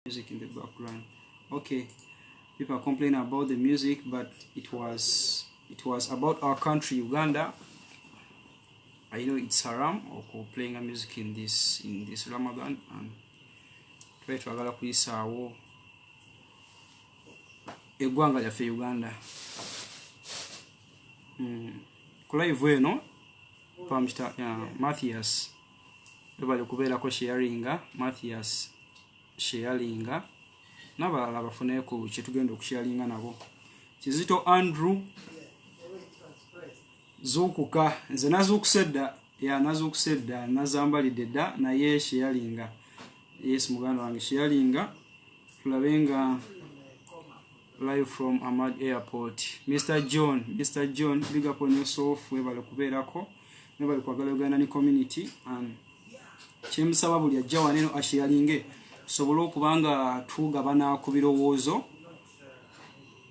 music in the background. Okay, people complain about the music, but it was about our country, Uganda. I know it's haram or playing a music in this Ramadan, and try to agala kuisaawo eggwanga lyaffe Uganda. Kulive eno pamsta Matthias bali kubeerako sharinga Matthias sharinga n'abalala bafuneko kyetugenda okusharinga nabo. Kizito Andrew zukuka nze nazukusedda nazukusedda nazambalidde dda naye sharinga. Yes, muganda wange sharinga tulabenga live from Ahmad Airport. Mr. John, big up on yourself. We bali kubeerako ne bali kwagala Uganda ni community, and kyemusaba buli ajja waneno asharinge tusobole okubanga tugabana ku birowoozo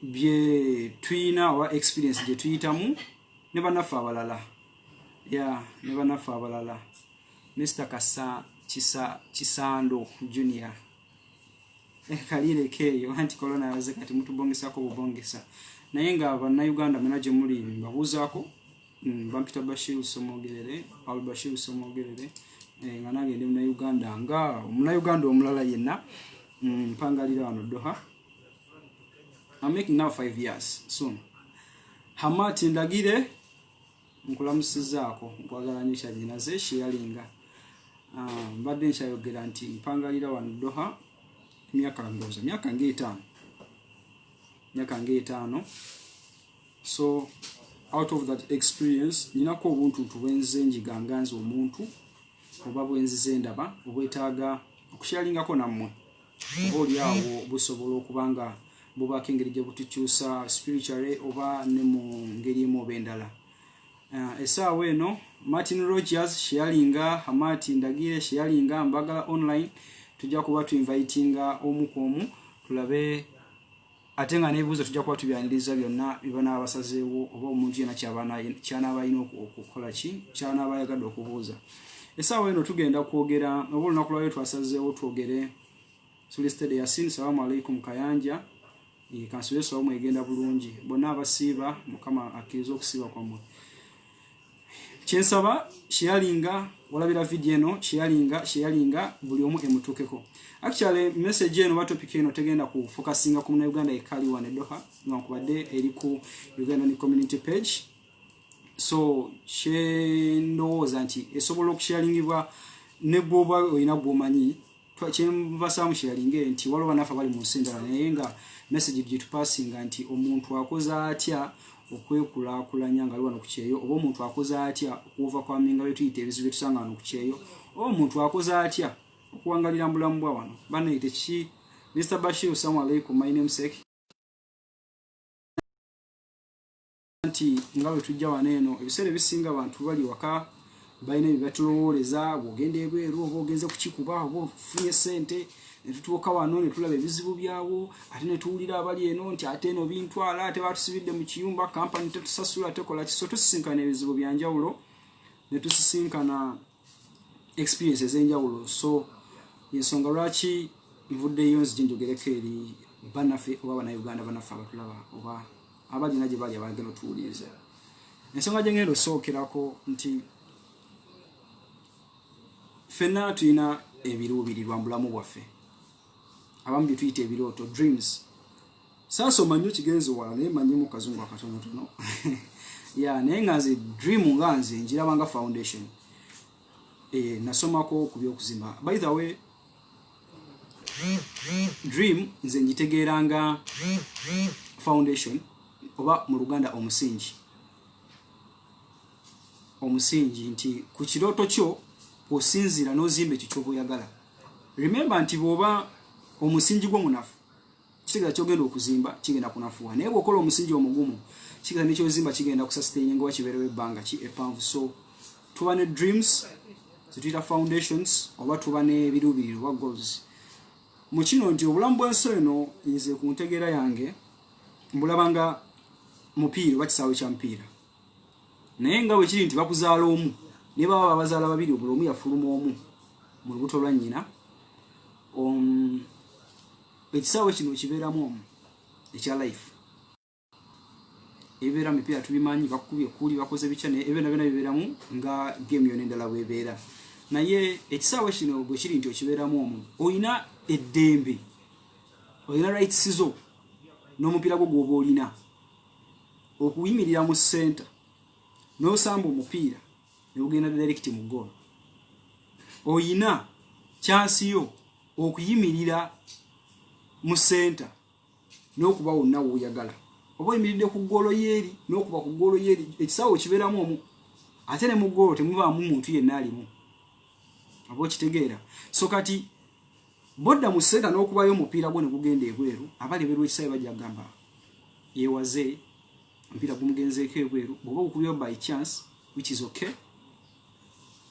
bye tuyina oba experience gye tuyitamu ne bannaffe abalala. Ne bannaffe abalala. Mr. Kisando Junior kalire keyo anti corona yaze kati mutubongesako bubongesa naye nga bannayuganda mena gye muli mbabuuzaako bampita Bashir Somogerere Al Bashir Somogerere nga nange ndi Munnayuganda nga Munnayuganda omulala yenna mpangalira wano Doha. I'm making now 5 years soon. Hamati Ndagire nkulamusizaako nkwagala nyisha jinaze sharinga mbadde nkyayogera nti mpangalira wano Doha myaka nge 5. So out of that experience ninako obuntu tuwenze njiganganza omuntu oba bwenzize ndaba obwetaaga okushalingako nammwe oba oliawo busobola okubanga bubaka engeri gye butukyusa spiritually oba ne mu ngeri emu oba endala. Essaawa eno Martin Rogers sharinga, Hamati Ndagire sharinga, mbagala online tujja kuba tuinvitinga omu ku omu tulabe ate nga n'ebibuuzo tujja kuba tubyaniriza byonna bibana abasazeewo oba omuntu yenna kyanaaba alina okukola ki kyanaaba ayagadde okubuuza. Essaawa eno tugenda kwogera oba olunaku lwayo twasazeewo twogere Solicited Yasin. Salaamu alaikum Kayanja. Kansule salamu egenda bulungi. Bonna abasiiba Mukama akkiriza okusiiba kwammwe. Kyensaba sharinga walabira video eno sharinga buli omu emutukeko. Actually message eno wa topic eno tegenda ku focusinga ku Munnayuganda ekali wane Doha nkubadde eri ku Uganda ni community page. So ndowooza nti esobola okusharingibwa ne bwoba olina gwomanyi kyembasaamu sharinge nti waliwo bannaffe bali mu nsi endala naye nga message gye tupasinga nti omuntu akoze atya okwekulaakulanya nga ali wano ku kyeyo, oba omuntu akoze atya okuva kwa minga bye tuyita ebizibu bye tusanga wano ku kyeyo, oba omuntu akoze atya okuwangalira mbulamu bwa wano. Banayite ki Mr. Bashir. Assalamu alaikum, my name sake. Nti nga bwe tujja wano eno ebiseera ebisinga abantu bali waka balina bye batulowooleza bw'ogenda ebweru oba ogenze kukikuba oba ofunye ssente ne tutuuka wano ne tulaba ebizibu byawo ate ne tuwulira abali eno nti ate eno bintwala ate batusibidde mu kiyumba kampani tetusasula tekola kiso. Tusisinkana ebizibu bya njawulo ne tusisinkana experience ez'enjawulo. So ensonga lwaki nvuddeyo nzije njogereko eri bannaffe oba Bannayuganda bannaffe abatulaba oba abalina gye bali abagenda otuwuliriza. Ensonga gye ngenda osookerako nti ffenna tulina ebiruubirirwa mu bulamu bwaffe, abamu bye tuyita ebirooto dreams. Saasoma nnyo kigenzo wala naye manyimu kazungu akatonotono naye nga nze dream nga nze njirabanga foundation. Nasomako ku by'okuzimba. By the way, dream nze njitegeeranga foundation oba mu Luganda omusingi nti ku kirooto kyo osinzira n'ozimba ekyo ky'oba oyagala. Remember nti bw'oba omusingi gwo munafu kitegeeza kyogenda okuzimba kigenda kunafuwa, naye bw'okola omusingi omugumu kitegeeza n'ekyozimba kigenda kusustaininga oba kibeerewo ebbanga ki epanvu. So tuba ne dreams zituyita foundations oba tuba n'ebiruubirirwa goals. Mu kino nti obulamu bw'ensi eno nze ku ntegeera yange mbulabanga mupiira oba kisaawe kya mupiira, naye nga bwe kiri nti bakuzaala omu ne baba bazaala babiri buli omu yafuluma omu mu lubuto lwa nnyina ekisawe kino kibeeramu omu ekya life ebeera mipiira tubimanyi bakubye kuli bakoze bichane ebena bena bibeeramu nga game yone ndala bwebeera naye ekisawe kino bwe kiri nti okibeeramu omu oyina eddembe oyina rights sizo n'omupiira gwo gwoba olina okuyimirira mu center n'osamba omupiira ne ugenda direct mu goal oyina chance yo okuyimirira mu center n'okuba wonna woyagala oba oyimiridde ku goolo yeeri n'okuba ku goolo yeeri ekisawo kibeeramu omu ate ne mu goolo temubaamu muntu yenna alimu aba okitegeera so kati bodda mu center n'okubayo omupiira gwo ne gugenda ebweru abali beeru ekisawe bajja kugamba yeewaze omupiira gumugenzeeko ebweru bw'oba gukubyeyo by chance which is okay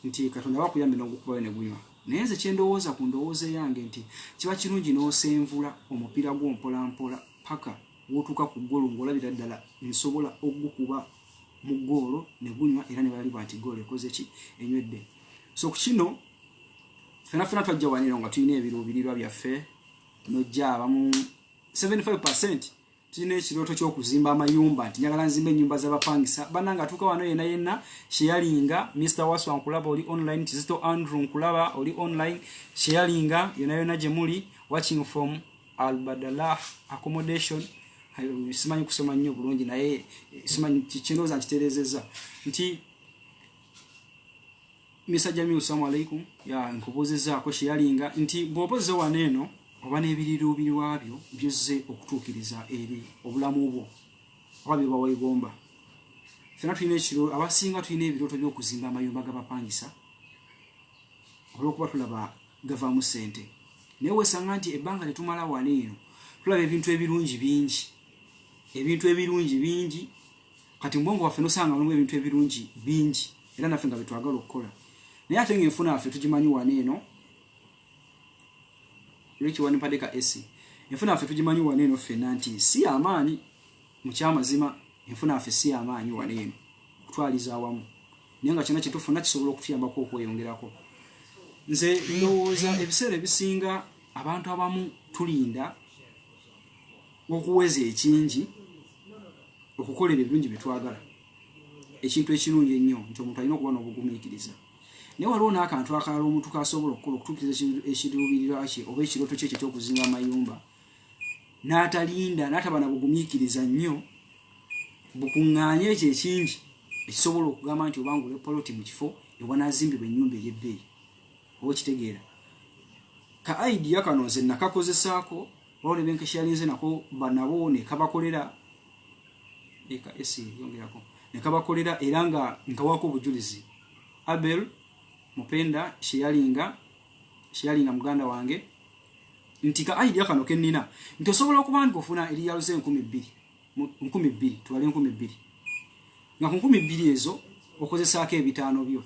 nti Katonda bakuyambe n'ogukubayo ne gunywa naye nze kyendowooza ku ndowooza yange nti kiba kirungi n'osenvula omupiira gwo mpola mpola paka wotuuka ku goolo ng'olabira ddala nsobola ogukuba mu goolo ne gunywa era ne balibwa nti goolo ekoze ki enywedde so ku kino fena twajja wanero nga tulina ebiruubirirwa byaffe nojja abamu 75% tulina ekirooto ky'okuzimba amayumba nti njagala nzimba ennyumba z'abapangisa bananga atuuka wano yenna sharinga Mr. Waswa nkulaba oli online Kizito Andrew nkulaba oli online sharinga yonna gye muli watching from Albadalah accommodation simanyi kusoma nnyo bulungi naye simanyi kinooza nkitereezezza nti Mr. Jamil assalamu alaikum ya nkubuuzizaako sharinga nti bw'opoze wano eno oba n'ebiriruubirwa byo byozze okutuukiriza eri obulamu bwo oba bye bawegomba fena tulina ekiro abasinga tulina ebirooto by'okuzimba amayumba g'abapangisa olw'okuba tulaba gavaamu ssente naye weesanga nti ebbanga litumala wano eno tulaba ebintu ebirungi bingi kati mbwongo waffe nosanga mulimu ebintu ebirungi bingi era naffe nga betwagala okukola naye ate ng'enfuna yaffe tugimanyi wano eno Richi wani padeka esi enfuna afe tujimanyi waneno ffenna nti si amaanyi mu kyamazima enfuna afe si amaanyi waneno kutwaliza awamu naye nga kyonna kye tufuna kisobola okutuyambako okweyongerako nze ndowooza ebiseera ebisinga abantu abamu tulinda okuweza ekingi okukolera ebirungi bye twagala ekintu ekirungi ennyo nti omuntu alina okuba n'obugumiikiriza naye waliwo n'akantu akalala omuntu kasobola okukola okutuukiriza ekiruubirirwa kye oba ekirooto kye eky'okuzimba amayumba n'atalinda n'ataba na bugumiikiriza nnyo bukuŋŋaanye ekyo ekingi ekisobola okugamba nti obanga ole poloti mu kifo ewanazimbibwa ennyumba ey'ebbeeyi oba okitegeera ka idea kano nze nakakozesaako waliwo ne benkeshalinze nako banabo ne kabakolera eka esi yongerako ne kabakolera era nga nkawaako obujulizi Abel Mupenda sharinga muganda wange nti ka idea kano kennina nti osobola okuba nti ofuna eriyaluze 2,000 tubale 2,000 nga ku 2,000 ezo okozesaako ebitaano byo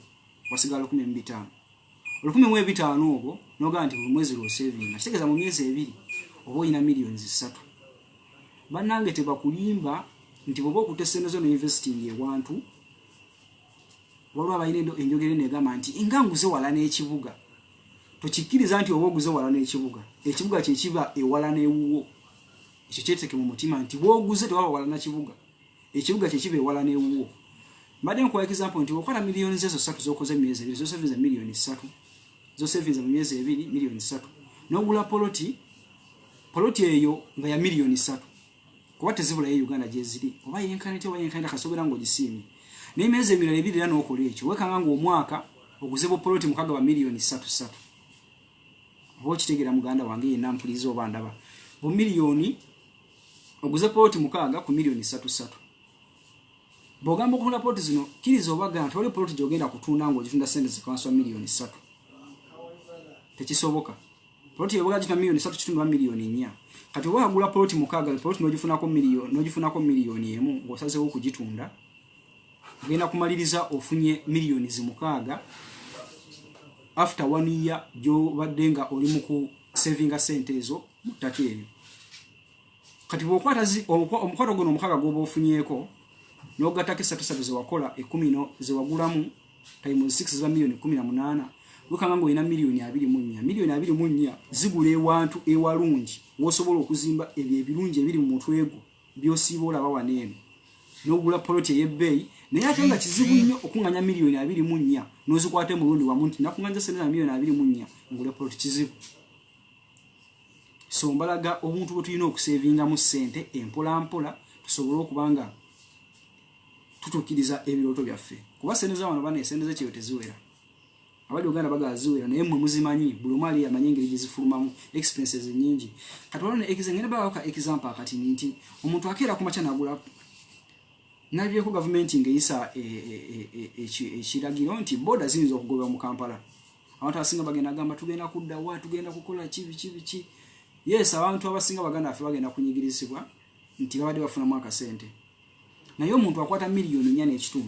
wasigala 1,500 1,500 obwo noga nti buli mwezi lwo saving kitegeeza mu myezi 2 oba oyina millions 3 bannange tebakulimba nti bwoba okutesenozo no investing ewantu waliwo abalina enjogera negamba nti inganguze wala n'ekibuga tokikkiriza nti oba oguze wala n'ekibuga ekibuga kye kiba ewala n'ewuwo ekyo kyeteeke mu mutima nti bw'oguze tewaba wala na kibuga ekibuga kye kiba ewala n'ewuwo mbadde nkuwa example nti okola miliyoni ezo 3 z'okoze mu myezi 2 zosevinza miliyoni 3 zosevinza mu myezi 2 miliyoni 3 n'ogula poloti eyo nga ya miliyoni 3 kuba tezibula ye Uganda gye ziri oba yenkanite oba yenkanite kasobera ng'ogisiimye n'emyezi emirala 2 era n'okola ekyo wekanga ng'omwaka oguze poloti mukaga wa miliyoni 3 oba okitegeera muganda wange yenna mpuliriza oba ndaba bu miliyoni oguze poloti mukaga ku miliyoni 3 bw'ogamba okutunda poloti zino kiriza obaga nti wali poloti gy'ogenda kutunda ng'ogitunda sente zikanswa miliyoni 3 tekisoboka poloti yoboga gitunda miliyoni 3 kitundwa miliyoni 4 kati oba agula poloti mukaga poloti n'ogifunako miliyoni 1 ng'osazeewo okugitunda ogenda kumaliriza ofunye miliyoni 6 after 1 year gy'obadde nga oli mu ku savinga sente ezo mu ttaka eryo kati bw'okwata omukwano guno omukaga gw'oba ofunyeeko n'ogattako 3 ze wakola 10 ze wagulamu times 6 za miliyoni 18 lukanga ngo ina milioni 24 milioni 24 zigule ewantu ewalungi wosobola okuzimba ebirungi ebiri mu mutwe gwo byosibola bawanene n'ogula poloti y'ebbeyi naye ate nga kizibu nnyo okunganya milioni 24 n'ozikwate mu lundi wamu nti nakunganya sente za milioni 24 ngule poloti kizibu. So mbalaga obuntu bwe tulina okusevinga mu ssente empola mpola tusobole okubanga tutukiriza ebiroto byaffe kuba sente za wano bana esente z'ekyo teziwera abali Uganda bagaziwera naye mmwe muzimanyi buli omali amanyi engeri gye zifulumamu expenses nyingi. Katwalone ngenda bawaka example akati nti omuntu akeera ku macha nagula nabyeko government ngeyisa ekiragiro nti border ziyinza okugobera mu Kampala. Abantu abasinga bagenda gamba tugenda kudda wa tugenda kukola kibi. Yes, abantu abasinga baganda afe bagenda kunyigirizibwa nti babadde bafuna mwaka sente. Naye omuntu akwata milioni 4.5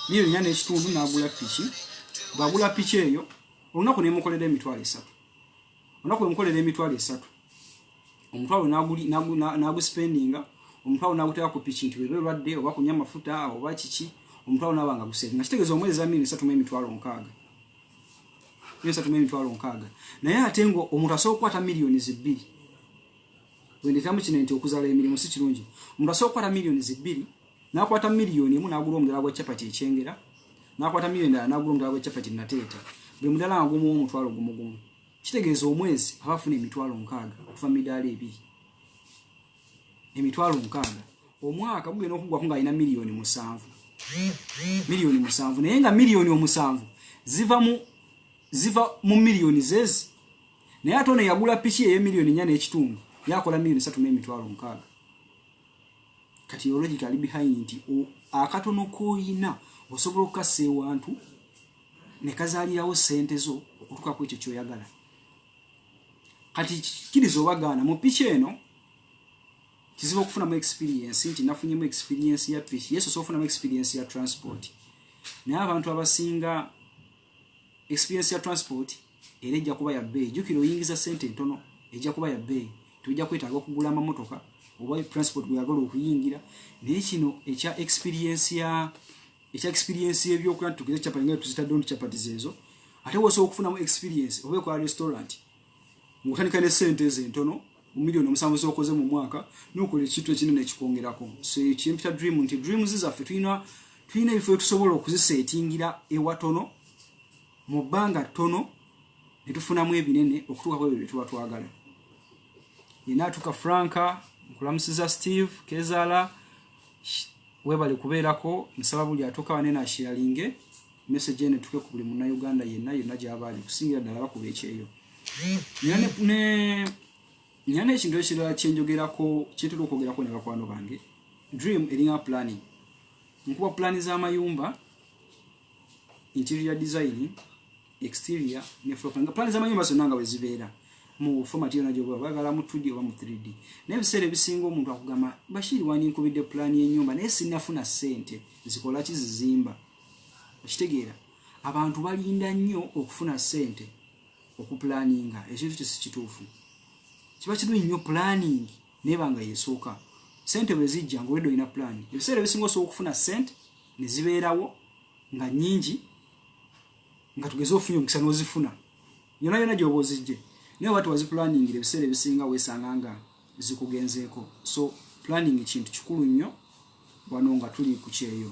milioni 4.5 n'agula piki. Bagula piki eyo olunaku nemukolera emitwalo 3. Olunaku nemukolera emitwalo 3. Omutwalo n'aguspendinga omutwalo n'agutera ku piki nti bwe lwadde oba kunya mafuta oba kiki omutwalo n'abanga gusevinga. Kitegeeza omwezi za 3.6 3.6 naye ate ngo omuntu asobola okukwata milioni 2 wendetamu kino nti okuzala emirimu si kirungi. Omuntu asobola okukwata milioni 2 n'akwata milioni 1 n'agula omudala gwa chapati ekyengera n'akwata milioni 1 n'agula omudala gwa chapati nateeta bwe mudala ngumu omutwalo gumu. Kitegeeza omwezi abafuna emitwalo 6 okuva midaala 2 emitwalo 6 omwaka gugenda okugwa kunga ina milioni 7 milioni 7 naye nga milioni 7 ziva mu milioni zezi naye atone yagula piki ye milioni 4.5 yakola milioni 3.6 kati logically behind nti akatono koyina osobola okukasa ewantu ne kazaalirawo sente zo okutuka ku ekyo kyoyagala. Kati kirizo bagana mu piki eno kizibu okufuna mu experience nti nafunye mu experience ya piki yeso sofuna mu experience ya transport naye abantu abasinga experience ya transport erejja kuba ya bei jukiro yingiza sente ntono ejja kuba ya bei tujja kwetaaga okugula amamotoka oba transport bwagala okuyingira naye kino ekya experience y'ebyokulya tukize chapati nga tuzita don't chapati zezo ate woso okufuna mu experience oba kwa restaurant ngutandika ne sente ntono mu milioni 7 zokoze mu mwaka n'okola ekintu ekinene ekikongerako. So ekimpita dream nti dreams zaffe tulina ebifo tusobola okuzisetingira ewatono mu bbanga tono ne tufunamu ebinene okutuuka ku ebyo tuba twagala. Yena tuka Franka nkulamusiza Steve Kezala webale kubeerako nsaba buli atuka wanene asharinge message ene tuke ku buli munna Uganda yenna gy'abali kusingira ddala bakuba ekyeyo. Nyane ekintu ekirala kyenjogerako kyetula okwogerako ne bakwano bange dream eringa planning nkuba plani z'amayumba interior design exterior ne floor plan. Plani z'amayumba zonna nga bwe zibeera mu format yona gyoba bagala mu 2D oba mu 3D n'ebiseera ebisinga omuntu akugamba Bashiri wani nkubidde plani y'ennyumba naye sinafuna ssente zikola kizizimba. Okitegeera abantu balinda nnyo okufuna ssente okuplaninga ekintu kituufu kiba kirungi nnyo planning nebanga yesooka sente bwe zijja ng'owedde olina plan. Ebiseera ebisinga osobola okufuna ssente ne zibeerawo nga nnyingi nga tugeze ofunye omukisa n'ozifuna yona gy'oba ozijje naye oba tewaziplaningira ebiseera ebisinga weesanga nga zikugenzeeko. So planning kintu kikulu nnyo wano nga tuli ku kyeyo.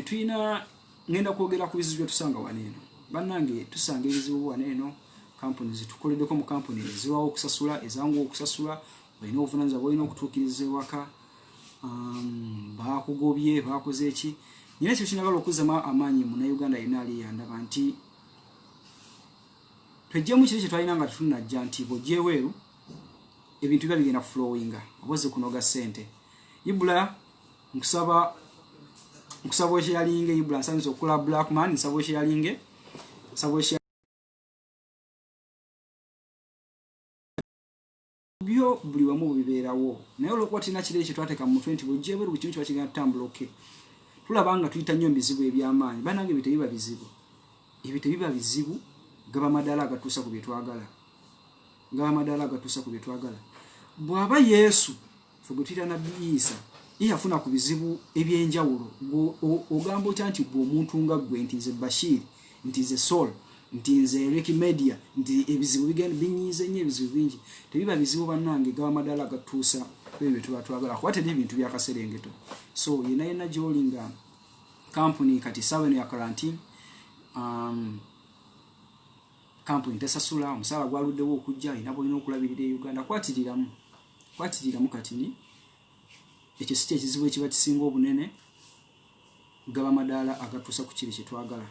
Tulina ngenda kwogera ku bizibu bye tusanga waneeno bannange tusanga ebizibu waneeno kampuni zitukoleddeko mu kampuni eziwawo okusasula ezangu okusasula balina obuvunaanyizibwa balina okutuukiriza ewaka bakugobye bakoze eki. Nyina ekyo kinagala okuzzamu amaanyi munnayuganda yenna ali yandaba nti twejjemu kiri kye twalina nga tetunajja nti bw'ojjeweeru ebintu biba bigenda flowinga oboze kunoga ssente. Ibula nkusaba osharinge Ibula nsanyiza okukola Blackman nsaba osharinge byo buli wamu bibeerawo naye olwokuba tulina kiri ekyo twateeka mu mutwe nti bw'ojjeweeru buli kimu kiba kigenda tutambula oke tulaba nga tuyita nnyo bizibu eby'amaanyi bannange ebyo tebiba bizibu gaba madaala agatuusa ku bye twagala bw'aba Yesu ffe gwe tuyita Nabbi Isa yafuna ku bizibu ebyenjawulo ogamba otya nti gwe omuntu nga gwe nti nze Bashir nti nze Sol nti nze Reki Media nti ebizibu bigenda binyize nnyo ebizibu bingi tebiba bizibu bannange gaba madala agatuusa ebyo tuba twagala kuba teri bintu byakaserengeto so yena gy'olinga company kati sawa eno ya quarantine company tesasula omusala gwaluddewo okujja ina bolina okulabirira e Uganda kwatiriramu kati ekyo si ekizibu ekiba kisinga obunene gaba madala agatuusa ku kiri kyetwagala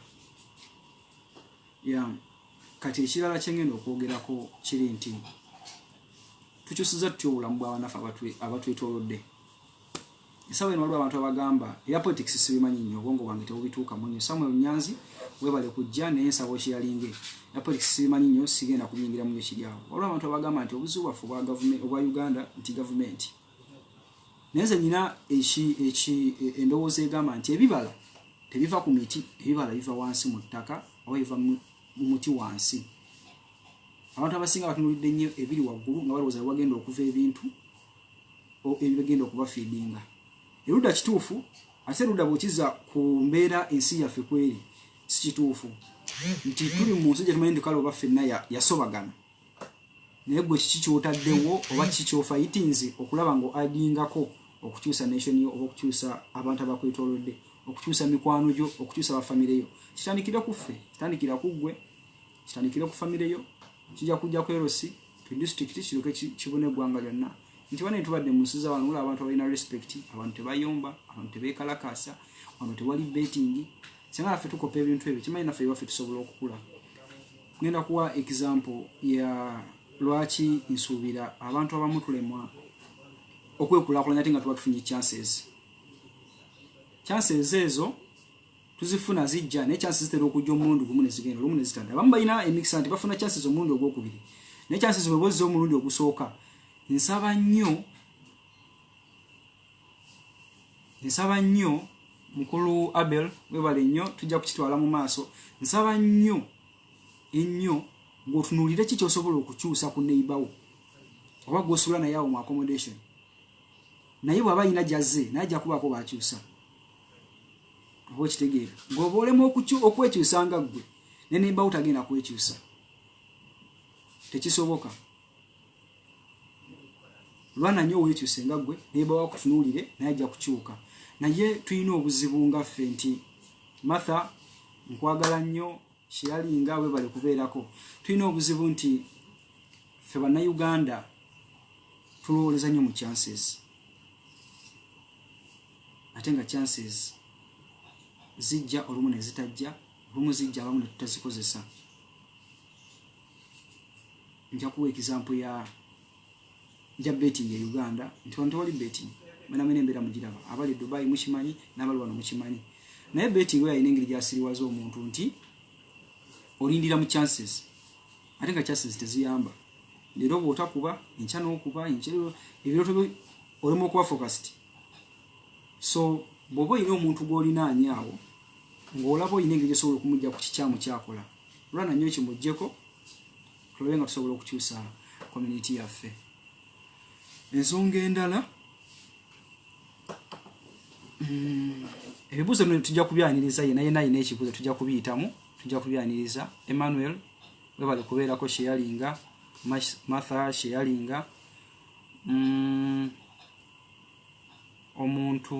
kati ekirala kyengenda okwogerako kiri nti tukyusiza tutya obulamu bw'abanafu abatwetoolodde esawa eno waliwo abantu abagamba eya politics sibimanyi nnyo obwongo bwange tebubituukamu nnyo Samuel Nyanzi webale kujja naye nsaba okiyalinge eya politics sibimanyi nnyo sigenda kubiyingiramu nnyo kiri awo waliwo abantu abagamba nti obuzibu bwaffe obwa Uganda nti gavumenti naye nze nina endowooza egamba nti ebibala tebiva ku miti ebibala biva wansi mu ttaka oba biva mu muti wansi abantu abasinga batunulidde nnyo ebiri waggulu nga balowooza wagenda okuva ebintu ebigenda okubafiidinga erudda kituufu ate erudda bw'okiza ku mbeera ensi yaffe kweri si kituufu nti tuli mu nsi gye tumanyi nti kale oba ffenna yasobagana naye gwe kiki kyotaddewo oba kiki kyofayitinze okulaba ng'oadingako okukyusa nation yo oba okukyusa abantu abakwetoolodde okukyusa mikwano gyo okukyusa bafamire yo kitandikira ku ffe kitandikira ku ggwe kitandikira ku famire yo kijja kujja ku erosi ku district kiruke kibone eggwanga lyonna nti bane tubadde mu nsi z'abantu mulaba abantu abalina respect abantu tebayomba abantu tebeekalakasa abantu tewali betting singa naffe tukopa ebintu ebyo kimanyi naffe ebaffe tusobola okukula ngenda kuwa example ya lwaki nsuubira abantu abamu tulemwa okwekulaakulanya ate nga tuba tufunye chances ezo tuzifuna zijja naye chances zitera okujja omulundi gumu ne zigenda olumu ne zitanda abamu balina emikisa nti bafuna chances omulundi ogwokubiri naye chances bwe bozza omulundi ogusooka nsaba nnyo mukulu Abel webale nnyo tujja kukitwala mu maaso nsaba nnyo ng'otunuulire ki ky'osobola okukyusa ku neighbour oba gw'osula naye awo mu accommodation naye bw'aba alina gy'azze naye ajja kubaako baakyusa oba okitegeera ng'oba olema okwekyusa nga ggwe ne neighbour tagenda kwekyusa tekisoboka lwana nnyo weekyuse nga ggwe neighbour wakutunuulire naye ajja kukyuka naye tulina obuzibu nga ffe nti Martha nkwagala nnyo Shiralinga webale kubeerako tulina obuzibu nti ffe bannayuganda tulowooleza nnyo mu chances ate nga chances zijja olumu ne zitajja olumu zijja abamu ne tutazikozesa nja kuwa example ya betting ya Uganda nti wano tewali betting mwenamwene embeera mugiraba abali Dubai mukimanyi n'abali wano mukimanyi naye betting we yalina engeri gy'asiriwaza omuntu nti olindira mu chances ate nga chances teziyamba leero bw'otakuba enkya n'okuba ebiroto olimu okuba focused so bw'oba olina omuntu gw'olinaanye awo ng'olaba olina engeri gyosobola okumugya ku kikyamu kyakola olwana nnyo kimuggyeko tulabe nga tusobola okukyusa community yaffe ensonga endala ebibuuzo bino tujja kubyaniriza yena ayina ekibuuzo tujja kubiyitamu tujja kubyaniriza Emmanuel webale kubeerako Sheyalinga Martha Sheyalinga omuntu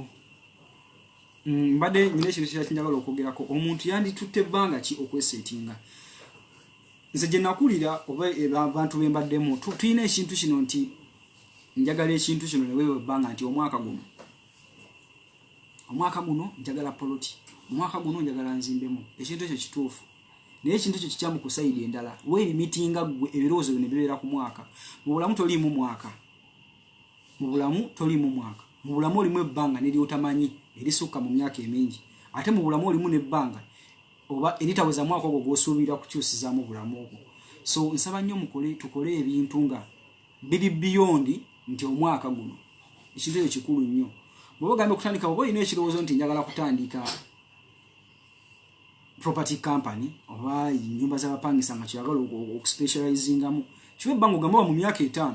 mbadde nyina ekintu kira kinjagala okwogerako omuntu yanditutte ebbanga ki okwesetinga nze gye nakulira oba abantu be mbaddemu tulina ekintu kino nti njagala ekintu kino neweewe ebbanga nti omwaka guno njagala poloti omwaka guno njagala nzimbemu ekintu ekyo kituufu naye ekintu ekyo kikyamu ku sayidi endala weebimitinga ggwe ebirowoozo bino bibeera ku mwaka mu bulamu toliimu mwaka mu bulamu olimu ebbanga neryotamanyi erisukka mu myaka emingi ate mu bulamu olimu n'ebbanga oba eritaweza mwaka ogwo gw'osuubira kukyusizaamu obulamu obwo so nsaba nnyo tukole ebintu nga biri beyond nti omwaka guno ekintu ekyo kikulu nnyo bw'oba ogambe okutandika oba olina ekirowoozo nti njagala kutandika property company oba ennyumba z'abapangisa nga kyagala okuspecializingamu kiba ebbanga ogamba mu myaka 5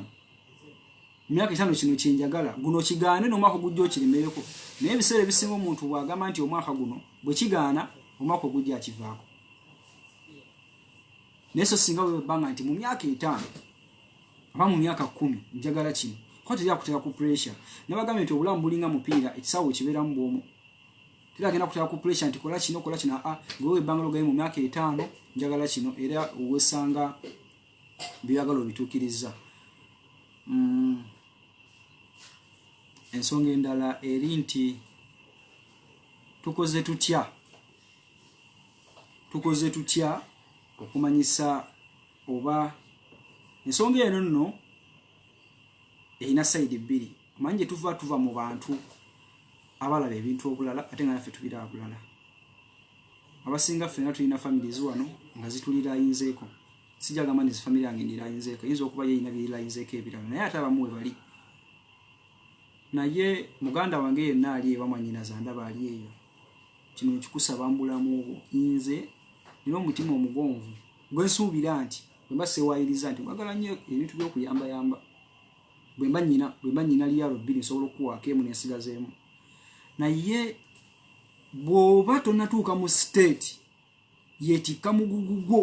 myaka 5 kino kyenjagala guno kigaane n'omwaka gujjo kirimereko naye ebiseera ebisinga omuntu bw'agamba nti omwaka guno bwe kigaana omwaka ogujja akivaako neso singa webanga nti mu myaka 5 aba mu myaka 10 njagala kino ko teri akutera ku pressure nabagambe nti obulamu bulinga mupiira ekisawo kibeera mu bwomu teri agenda kutera ku pressure nti kola kino gwe webanga logaye mu myaka 5 njagala kino era uwesanga byagalo bitukiriza ensonga endala eri nti tukoze tutya okumanyisa oba ensonga eno nno erina side bbiri manje tuva mu bantu abalaba ebintu obulala ate nga naffe tubira bulala abasinga ffenna tulina families wano nga zitulira yinzeeko sijagamba nti family yange ndirayinzeeko yinza okuba yeyina birayinzeeko ebirala naye ate abamu we bali naye muganda wange yenna ali ewamanyina zandaba ali eyo kino kikusaba mbulamu obwo nze nina omutima omugonvu gwensuubira nti bwemba sewayiriza nti mwagala nnyo ebintu by'okuyambayamba bwemba nyina lyalo bbiri nsobola okuwaako emu nensigazeemu naye bw'oba tonatuuka mu state yeetikka mugugu gwo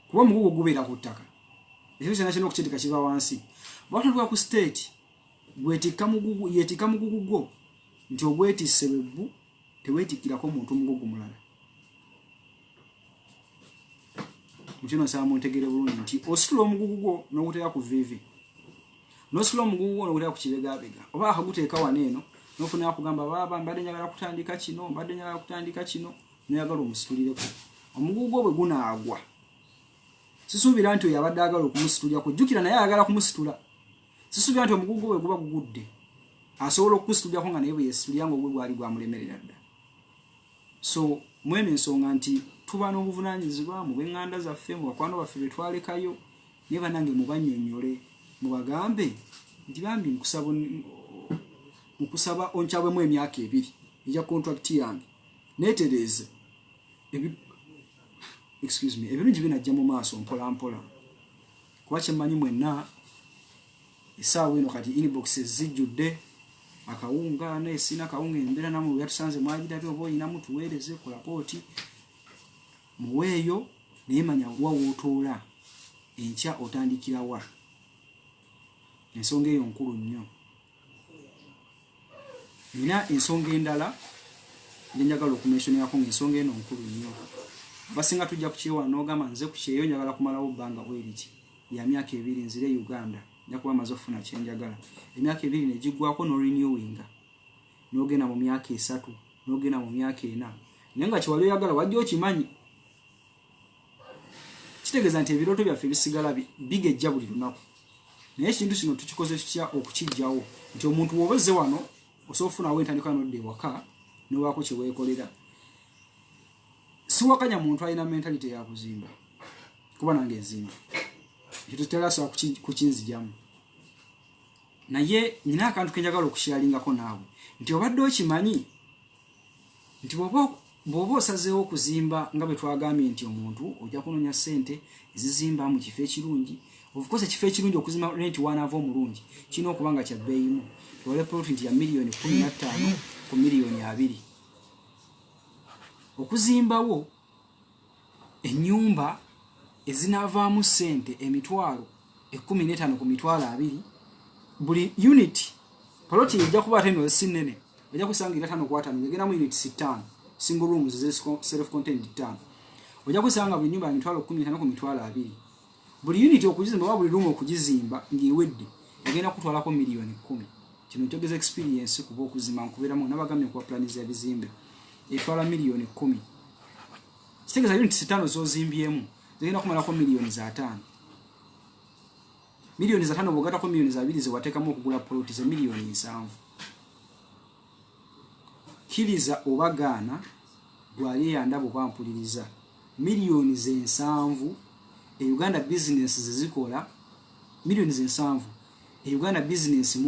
kuba omugugu gubeera ku ttaka ekyo kyonna kirina okukitika kiva wansi bw'oba tonatuuka ku state yeetikka mugugu gwo nti ogwetisse bwebbu teweetikkirako omuntu omugugu mulala mukino nsaba muntegere bulungi nti ositula omugugu gwo n'oguteeka ku vivi n'ositula omugugu gwo n'oguteeka ku kibegabega oba akaguteeka wano eno n'ofuna akugamba baba mbadde njagala kutandika kino noyagala omusitulireko omugugu gwo bwe gunaagwa sisuubira nti oyo abadde agala okumusitulira kujjukira naye ayagala kumusitula sisuubira nti omugugu gwe guba gugudde asobola okukusitulirako nga naye bwe yeesitulira nga ogwe gwali gwamulemerera dda so mwene ensonga nti tuba n'obuvunaanyizibwa mu b'eŋŋanda zaffe mu bakwano baffe be twalekayo naye bannange mubannyonnyole mubagambe nti bambi nkusaba onkyabwemu emyaka 2 ejja contract yange neetereze ebirungi binajja mu maaso mpolampola kuba kyemmanyi mwenna essaawa eno kati inboxes zijjudde akawunga neesina kawunga embeera namwe yatusanze mwagirabye oba oyinamu tuweereze ku lapooti muweeyo naye manya wa wootoola enkya otandikirawa ensonga eyo nkulu nnyo nina ensonga endala gyenjagala okumenshoningako ngaensonga eno nkulu nnyo basinga tujja kukyewa n'ogamba nze ku kyeyo njagala kumalawo bbanga bweriki ya myaka 2 nzire Uganda nja kuba maze okufuna kyenjagala emyaka 2 negiggwako n'orenewinga n'ogenda mu myaka 3 n'ogenda mu myaka 4 naye nga kiwali oyagala wajja okimanyi kitegeeza nti ebirooto byaffe bisigala bigejja buli lunaku naye ekintu kino tukikoze tutya okukijjawo nti omuntu w'obezze wano osobola okufunawo entandikwa n'odda ewaka n'owaako kye weekolera siwakanya muntu alina mentality ya kuzimba kuba nange nzimba ekyo tuterasobola kukinzijamu naye nina akantu kenjagala okukyalingako naawe nti obadde okimanyi nti bw'oba osazeewo okuzimba nga bwe twagambye nti omuntu ojja kunoonya ssente ezizimba mu kifo ekirungi ofukosa ekifo ekirungi okuzimba renti wanaava omulungi kirina okuba nga kya bbeeyimu ewale profit ya miliyoni 15 ku miliyoni 2 okuzimbawo ennyumba ezinaavaamu ssente emitwalo 15 ku mitwalo 2 buli unit paloti ejja kuba ateno sinene ejja kusangira 5 ku 5 ngegena mu unit 5 single rooms self contained 5 ojja kusanga buli nyumba ya mitwalo 15 ku mitwalo 2 buli unit okugizimba oba buli room okugizimba ng'ewedde egenda kutwalako miliyoni 10 kino kyogeza experience kuba okuzimba nkubeeramu n'abagamye kuba planiza ebizimbe etwala miliyoni 10 kitegeeza unit 5 zozimbyemu zigenda kumalako miliyoni 5 miliyoni 5 bw'ogatako miliyoni 2 zewateekamu okugula ploti ze miliyoni 7 kiriza obagaana gwali eyandaba obampuliriza miliyoni 7 Uganda business zezikola miliyoni 7 Uganda business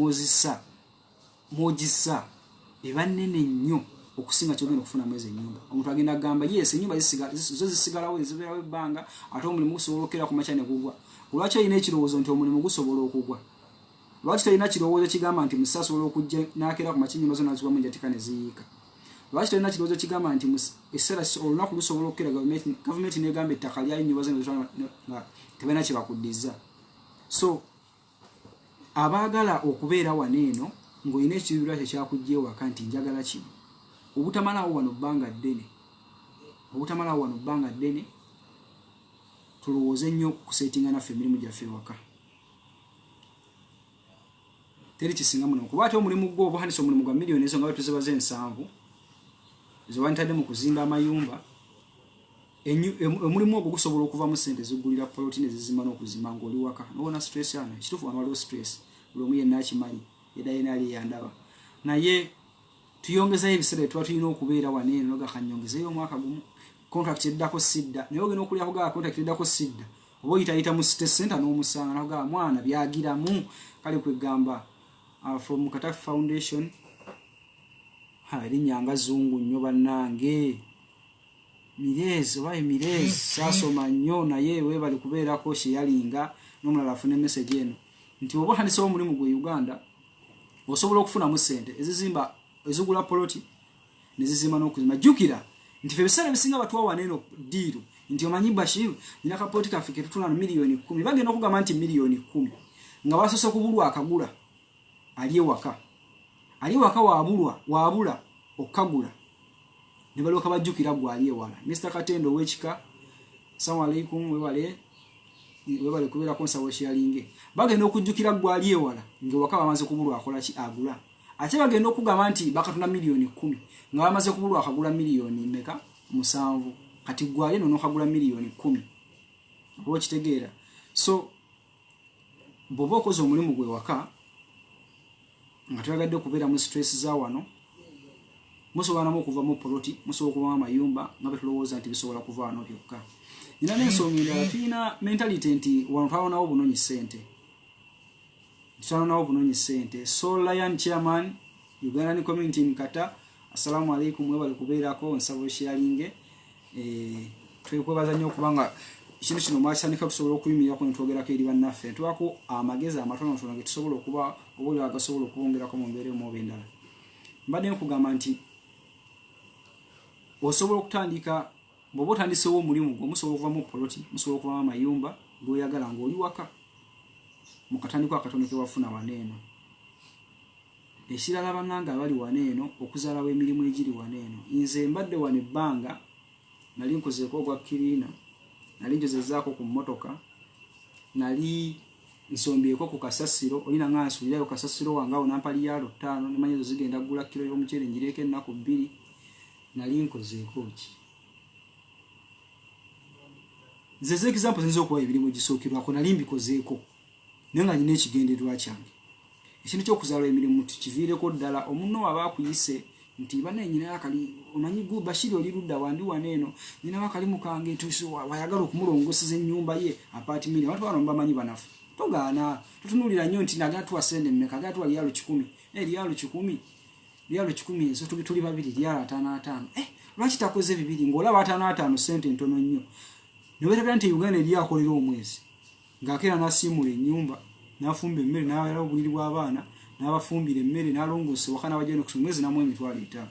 mojisa eba nnene nnyo okusinga kyogenda okufuna mwezi ennyumba omuntu agenda agamba yes ennyumba zisigalawo ezibeerawo ebbanga ate omulimu gusobola okera ku makya ne gugwa lwaki alina ekirowoozo nti omulimu gusobola okugwa lwaki talina kirowoozo kigamba nti musasi asobola okujja n'akeera ku makinyulo zonna ziwamu enjatika ne ziyiika lwaki talina kirowoozo kigamba nti ekiseera olunaku lusobola okukeera gavumenti n'egamba ettaka lyali nnyumba zonna nga tebalina kye bakuddiza so abaagala okubeera wano eno ng'olina ekiruubirirwa kye kyakujja ewaka nti njagala kino obutamalawo wano bbanga ddene tulowooze nnyo kuseetinga naffe emirimu gyaffe ewaka teri kisinga muno kuba ate omulimu gwo obuhandisa omulimu gwa miliyoni ezo nga bwe tuzibaza 7 ze wantadde mu kuzimba amayumba omulimu ogwo gusobola okuvamu ssente ziggulira poloti ne zizimba n'okuzimba ng'oli waka nobona stress ano ekituufu wano waliwo stress buli omu yenna akimanyi yedayenaali yandaba naye tuyongezayo ebiseera tuba tulina okubeera wano eno noga kanyongezeyo omwaka gumu contract eddako sidda naye ogenda okulya kugaa contract eddako sidda oba oyitayita mu city center n'omusanga nakugaa mwana byagiramu kale kwegamba from Katafi Foundation erinnya nga zungu nnyo bannange Mirezi oba Mirezi saasoma nnyo naye weebali kubeerako kyeyalinga n'omulala afune message eno nti oba handisa omulimu gwe Uganda osobola okufunamu ssente ezizimba ezigula poloti nezizimba n'okuzimba jjukira nti ebiseera bisinga batuwa waneeno diiru nti omanyi Bashir nina kapoloti kaffe ke tutulana miliyoni 10 bagenda okugamba nti miliyoni 10 nga basoose kubulwa akagula ali ewaka waabula okagula ne balyoka bajjukira gwe ali ewala Mr. Katendo ow'ekika assalamu alaikum webale kubeerako nsabo kyalinge bagenda okujjukira gwe ali ewala ng'ewaka bamaze kubulwa akola ki agula ate bagenda okugamba nti bakatuna miliyoni 10 nga bamaze kubulwa akagula miliyoni meka 7 kati gwe ali eno n'okagula miliyoni 10 oba okitegeera so bw'oba okoze omulimu gwe waka nga twagadde okubeera mu stress za wano musobola namu okuva mu poloti musobola okuva mu mayumba nga bwe tulowooza nti bisobola kuva wano byokka nina n'ensonga endala tulina mentality nti wano twawonawo bunonyi ssente so Lion Chairman Ugandan Community Nkata assalamu alaikum webale kubeerako nsabo sharinge twekwebaza nnyo okubanga ekintu kino mwakisandika tusobola okuyimirako netwogerako eri bannaffe twako amagezi amatonotono ge tusobola okuba obuli agasobola okubongerako mu mbeera emu oba endala mbadde nkugamba nti osobola okutandika bw'oba otandisewo omulimu gwo musobola okuva mu poloti musobola okuva mu amayumba g'oyagala ng'oli waka mu katandiko akatono ke wafuna waneeno ekirala bannange abali waneeno okuzaalawo emirimu egiri waneeno nze mbadde wano ebbanga nali nkozeeko ogwa kiriina nali njozezaako ku mmotoka nali nsombyeko ku kasasiro olina nga nsuulirayo kasasiro wange awo nampali yalo 5 nemanyi ezo zigenda kugula kilo y'omuceere ngireeko ennaku 2 nali nkozeeko ki nze example zinza okuba ebirimu egisookirwako nali mbikozeeko naye nga nina ekigendererwa kyange ekintu ky'okuzaala emirimu tukiviireko ddala omunno aba akuyise nti banaye nyina akali omanyi gu Bashiri oli ludda wandi waneeno nyina wakali mukange tuso wayagala okumulongoseza ennyumba ye apartment abantu bano bamanyi banafu togaana tutunulira nnyo nti naga tuwasende mmeka aga tuwa lyalo 10 lyalo 10 ezo tuli babiri lyalo 5 lwaki takoze bibiri ng'olaba 5 sente ntono nnyo neweerabira nti Uganda eri akolera omwezi ng'akeera n'asiimula ennyumba n'afumba emmere n'awera obuliri bw'abaana n'abafumbira emmere n'alongoosa wakana bajja n'okusoma mwezi namu emitwalo 5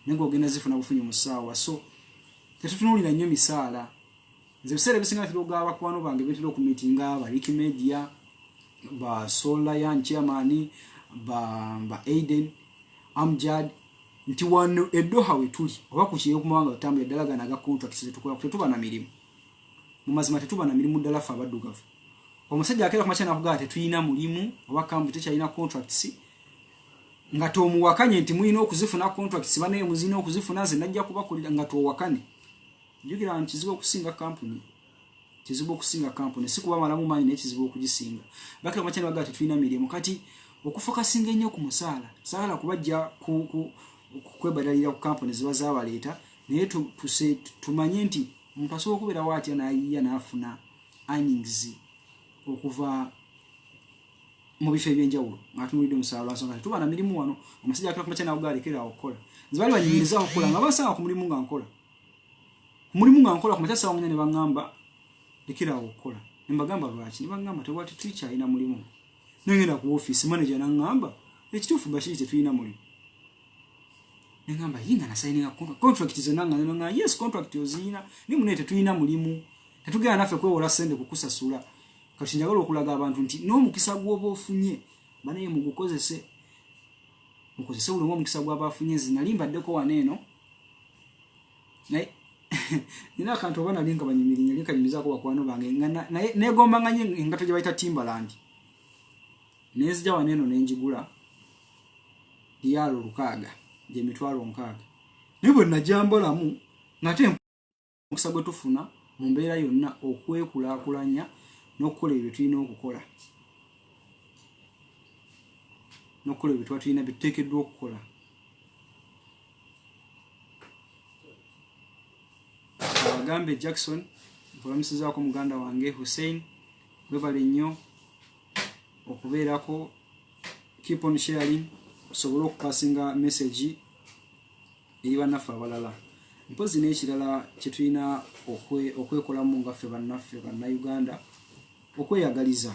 naye ng'ogenda zifuna bufunyi mu ssaawa so tetutunuulira nnyo misaala nze ebiseera ebisinga tiroga abakwano bange betera okumiitinga ba Ricky Media ba Lion Chairman ba Aiden Amjad nti wano eddoha we tuli oba ku kiyo kumawanga otambula eddala gana aga contracts zetukola tetuba na mirimu mu mazima tetuba na mirimu ddala ffe abaddugavu omusajja akeera ku makya nakugaa tetulina mulimu oba kambu tekyalina contracts nga tomuwakanye nti mulina okuzifuna contracts banaye muzina okuzifuna nze najja kubakolera nga towakane njukira nti kizibu okusinga kampuni si kuba malamu maanyi naye kizibu okugisinga bakira ku makya nakugaa tetulina mirimu kati okufokasinga ennyo ku musaala saala kubajja kwebadalira ku kampuni ziba zabaleeta naye tumanye nti omuntu asobola okubeerawo atya n'ayiya n'afuna earnings okuva mu bifo ebyenjawulo ng'atunulidde omusaala lwansonga tetuba na mirimu wano omusajja akira ku makya nakugaa alekeraawo okukola nze bali banyumiriza okukola nga basanga ku mulimu nga nkola ku makya ssaawa munya ne baŋŋamba lekeraawo okukola Mbagamba lwaki nibagamba tewati tukyalina mulimu nengenda ku office manager nangamba ekituufu Bashir tetulina mulimu nengamba yinga na signing contract zenanga yes contract ozina ni munete tulina mulimu tetugenda nafe kwewola sende kukusasula kati njagala okulaga abantu nti n'omukisa gw'oba ofunye banaye mugukozese ule omukisa gw'aba afunye zinalimbadeko waneeno naye nina akantu oba nali nga banyimirinya linka nyimizaako bakwano bange naye negomba nga nye engato gye bayita Timberland nezija waneeno nenjigula lyalo 6 gye mitwalo 6 naye bwe najambalamu ngate omukisa gwe tufuna mu mbeera yonna okwekulaakulanya n'okukola ebyo tulina okukola n'okukola ebyo tulina bituteekeddwa okukola abagambe Jackson nkulamusizaako muganda wange Hussein webale nnyo okubeerako keep on sharing osobole okupasinga message eri bannaffe abalala mpozi n'ekirala kye tulina okwekolamu nga ffe bannaffe bannayuganda okweyagaliza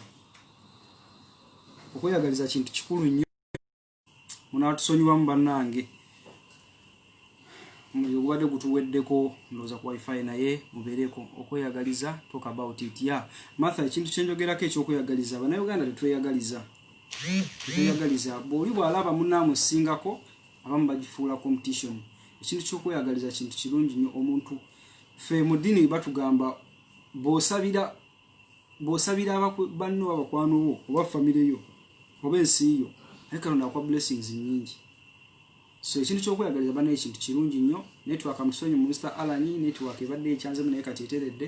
kintu kikulu nnyo munaatusonyiwamu bannange omuliro ogubadde gutuweddeko ndowooza ku wifi naye mubeereko okweyagaliza talk about it Martha ekintu kyenjogerako ekyokweyagaliza bannayuganda tetweyagaliza bw'oli bw'alaba munnaamusingako abamu bagifuula competition ekintu ky'okweyagaliza kintu kirungi nnyo omuntu ffe mu ddiini batugamba bw'osabira banno abakwano bo oba famire yo oba ensi yo naye Katonda akwa blessings nnyingi so ekintu ky'okweyagaliza banaye ekintu kirungi nnyo network amusonyi mu Mr. Alani network ebadde ekyanzemu naye kati eteredde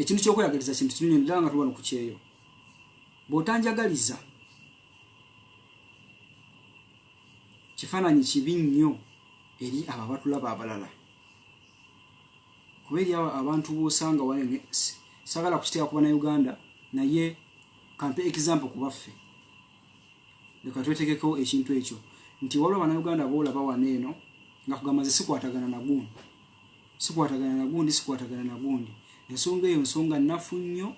ekintu ky'okweyagaliza kintu kirungi ddala nga tuba ku kyeyo bw'otanjagaliza kifaananyi kibi nnyo eri abo abatulaba abalala kuba eri abantu b'osanga wanenge sagala kukiteeka ku bannayuganda naye kampe example ku baffe leka twetekeko ekintu ekyo nti waliwo bannayuganda boolaba waneeno nga kugamba ze sikwatagana na gundi ensonga eyo nsonga nnafu nnyo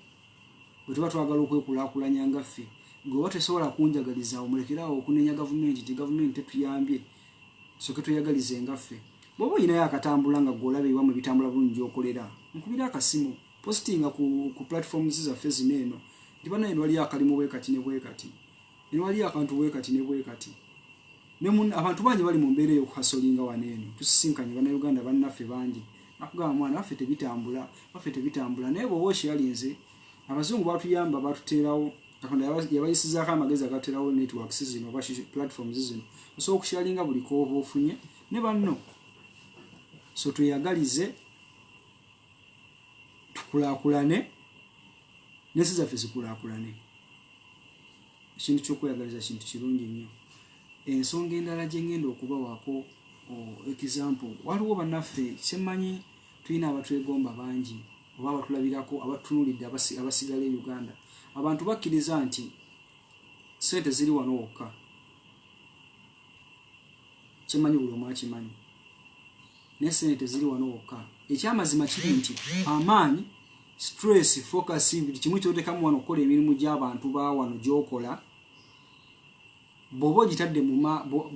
bwe tuba twagala okwekulaakulanya nga ffe gwe oba tesobola kunjagaliza omulekerawo okunenya gavumenti nti gavumenti tetuyambye soke tweyagalize nga ffe bw'oba olinayo akatambula nga gw'olaba ewamu ebitambula bulungi okolera nkubira akasimu postinga ku platforms zaffe zino eno nti banaye waliyo akalimu bwekati ne bwekati waliyo akantu bwekati ne bwekati abantu bangi bali mu mbeera ey'okuhasolinga waneeno tusisinkanye bannayuganda bannaffe bangi nakugamba mwana baffe tebitambula naye bw'oba okyalinze abazungu batuyamba batuteerawo Katonda yabayisizaako amagezi agaterawo networks zino oba platforms zino osobola okusharinga buli kooba ofunye ne banno so tweyagalize tukulaakulane n'ensi zaffe zikulaakulane ekintu ky'okweyagaliza kintu kirungi nnyo ensonga endala gye ngenda okubawaako example waliwo bannaffe kyemanyi tulina abatwegomba bangi oba abatulabirako abatunuulidde abasigala e Uganda abantu bakkiriza nti sente ziri wano wokka kyemanyi buli omu akimanyi naye sente ziri wano wokka ekyamazima kiri nti amaanyi stress focus buli kimu kyotekamu wano okukola emirimu gy'abantu ba wano gy'okola bw'oba ogitadde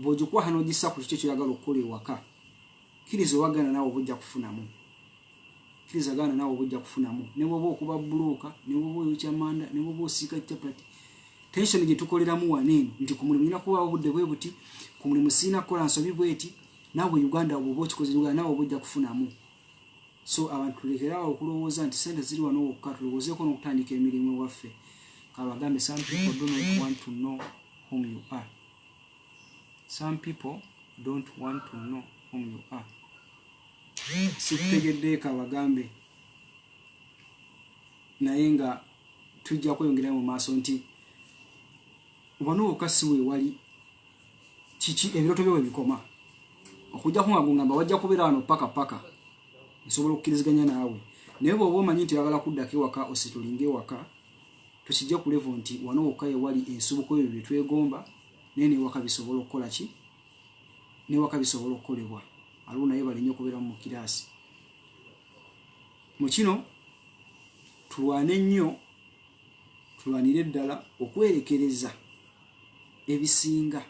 bw'ogikuwa n'ogissa ku kikyo kyoyagala okukola ewaka kkiriza owagana naawe oba ojja kufunamu ne bw'oba okuba bulooka ne bw'oba oyokyamanda ne bw'oba osiika capati tension gye tukoleramu waneeno nti ku mulimu nyina kubaawo obudde bwe buti ku mulimu siina kukola nsobi bweti naawe Uganda bw'oba okikoze Uganda naawe oba ojja kufunamu so abantu tulekeraawo okulowooza nti sente ziri wano wokka tulowoozeeko n'okutandika emirimu ewaffe kabagambe some people do not want to know whom you are. Some people don't want to know whom you are. Sikutegedde kabagambe naye nga tujja kweyongera mu maaso nti wano wokka si we wali kiki ebiroto byo bikoma okujja kungamba wajja kubeera wano paka nsobola okukkiriziganya naawe naye bw'oba omanyi nti oyagala kuddako ewaka ositulinga ewaka tukijja ku level nti wano wokka ewali ensibuko ebyo bye twegomba naye newaka bisobola okukola ki newaka bisobola okukolebwa aliwo naye bali nnyo okubeera mu kiraasi mu kino tulwane nnyo tulwanire ddala okwerekereza ebisinga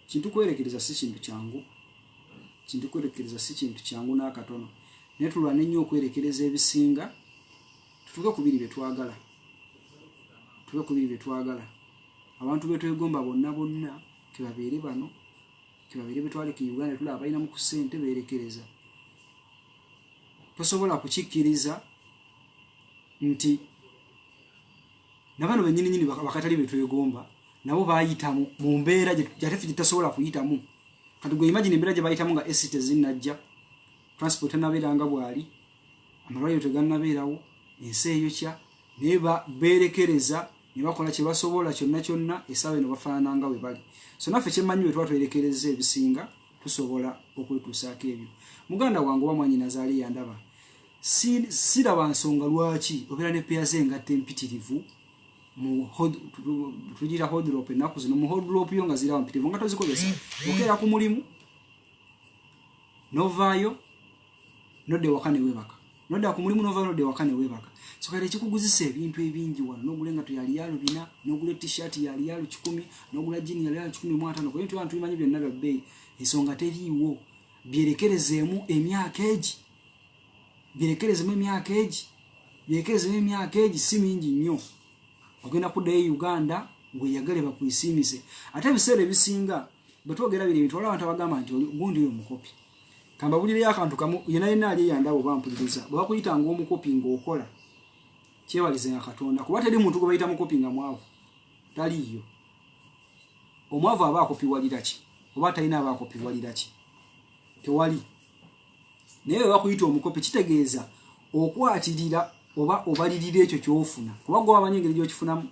kintu kwerekereza si kintu kyangu n'akatono naye tulwane nnyo okwerekereza ebisinga tutuuke ku biri bye twagala abantu betwegomba bonna kebabeere bano kebabeere betwale ki Uganda tulaba balina mu kusente beerekereza tosobola kukikkiriza nti nabano bennyini bakatali betwegomba nabo bayitamu mu mbeera gyateffe tasobola kuyitamu kati gwe imagine embeera gye bayitamu nga esite zinnajja transport nabeeranga bwali amalwaliro tegannabeerawo ensi eyokya naye beerekereza ne bakola kye basobola kyonna essaawa eno bafaanana nga bwe bali so naffe kyemmanyi bwe tuba twerekereza ebisinga tusobola okwetuusaako ebyo muganda wange oba mwanyi Nazaali yandaba siraba nsonga lwaki obeera ne peya z'engatta empitirivu tugira hodrop ennaku zino mu hodrop yo nga zirawo mpitirivu nga tozikozesa okeera ku mulimu novaayo nodde waka ne weebaka nodda ku mulimu novaayo nodde waka ne weebaka so kale ekikuguzisa ebintu ebingi wano n'ogula engatto yali yalo 4 n'ogula t-shirt yali yalo 10 n'ogula jini yali yalo 15 kuba ebintu abantu bimanyi byonna bya bbeeyi ensonga teriiwo byerekerezeemu emyaka egi si mingi nnyo ogenda kuddayo Uganda weeyagale bakwisiimise ate ebiseera ebisinga bwe twogera biri ebintu waliwo abantu abagamba nti gundi oyo mukopi kambabulireyo akantu kamu yenna ali eyandaba oba mpuliriza bwe bakuyitanga omukopi ng'okola kyewalizenga Katonda kuba teri muntu gwe bayita mukopi nga mwavu taliiyo omwavu aba akopiwalira ki oba talina aba akopiwalira ki tewali naye bwe bakuyita omukopi kitegeeza okwatirira oba obalirira ekyo kyofuna kuba gwe wamanyi engeri gy'okifunamu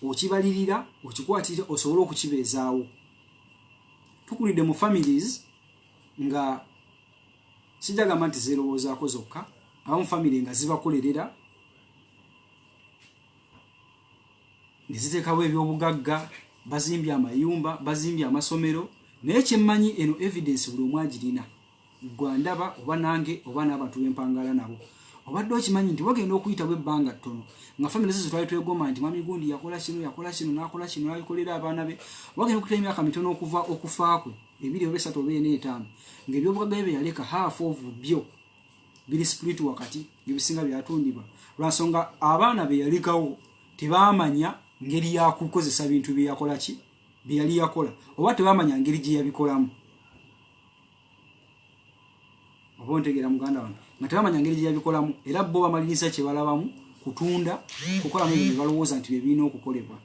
okibalirira okikwatirira osobola okukibeezaawo tukulidde mu families nga sijagamba nti zeerowoozaako zokka abamu family nga zibakolerera ne ziteekawo ebyobugagga bazimbye amayumba bazimbye amasomero naye kyemmanyi eno evidence buli omu agirina gwandaba oba nange oba n'abantu b'empangala nabo obadde okimanyi nti wagenda okuyitawo ebbanga ttono nga family zizo twali twegomba nti mami gundi yakola kino n'akola kino n'abikolera abaana be wagenda okuyita emyaka mitono okuva okufa kwe 2 oba 3 oba 4 5 ng'ebyobugagga bye yaleka half of byo biri split wakati ebisinga byatundibwa lwansonga abaana be yalekawo tebaamanya ngeri yakukozesa bintu bye yakola ki bye yali yakola oba tebaamanya ngeri gye yabikolamu oba ontegeera muganda wange nga tebamanya ngeri gye yabikolamu era bo bamaliriza kye balabamu kutunda kukolamu ebyo bye balowooza nti bye birina okukolebwa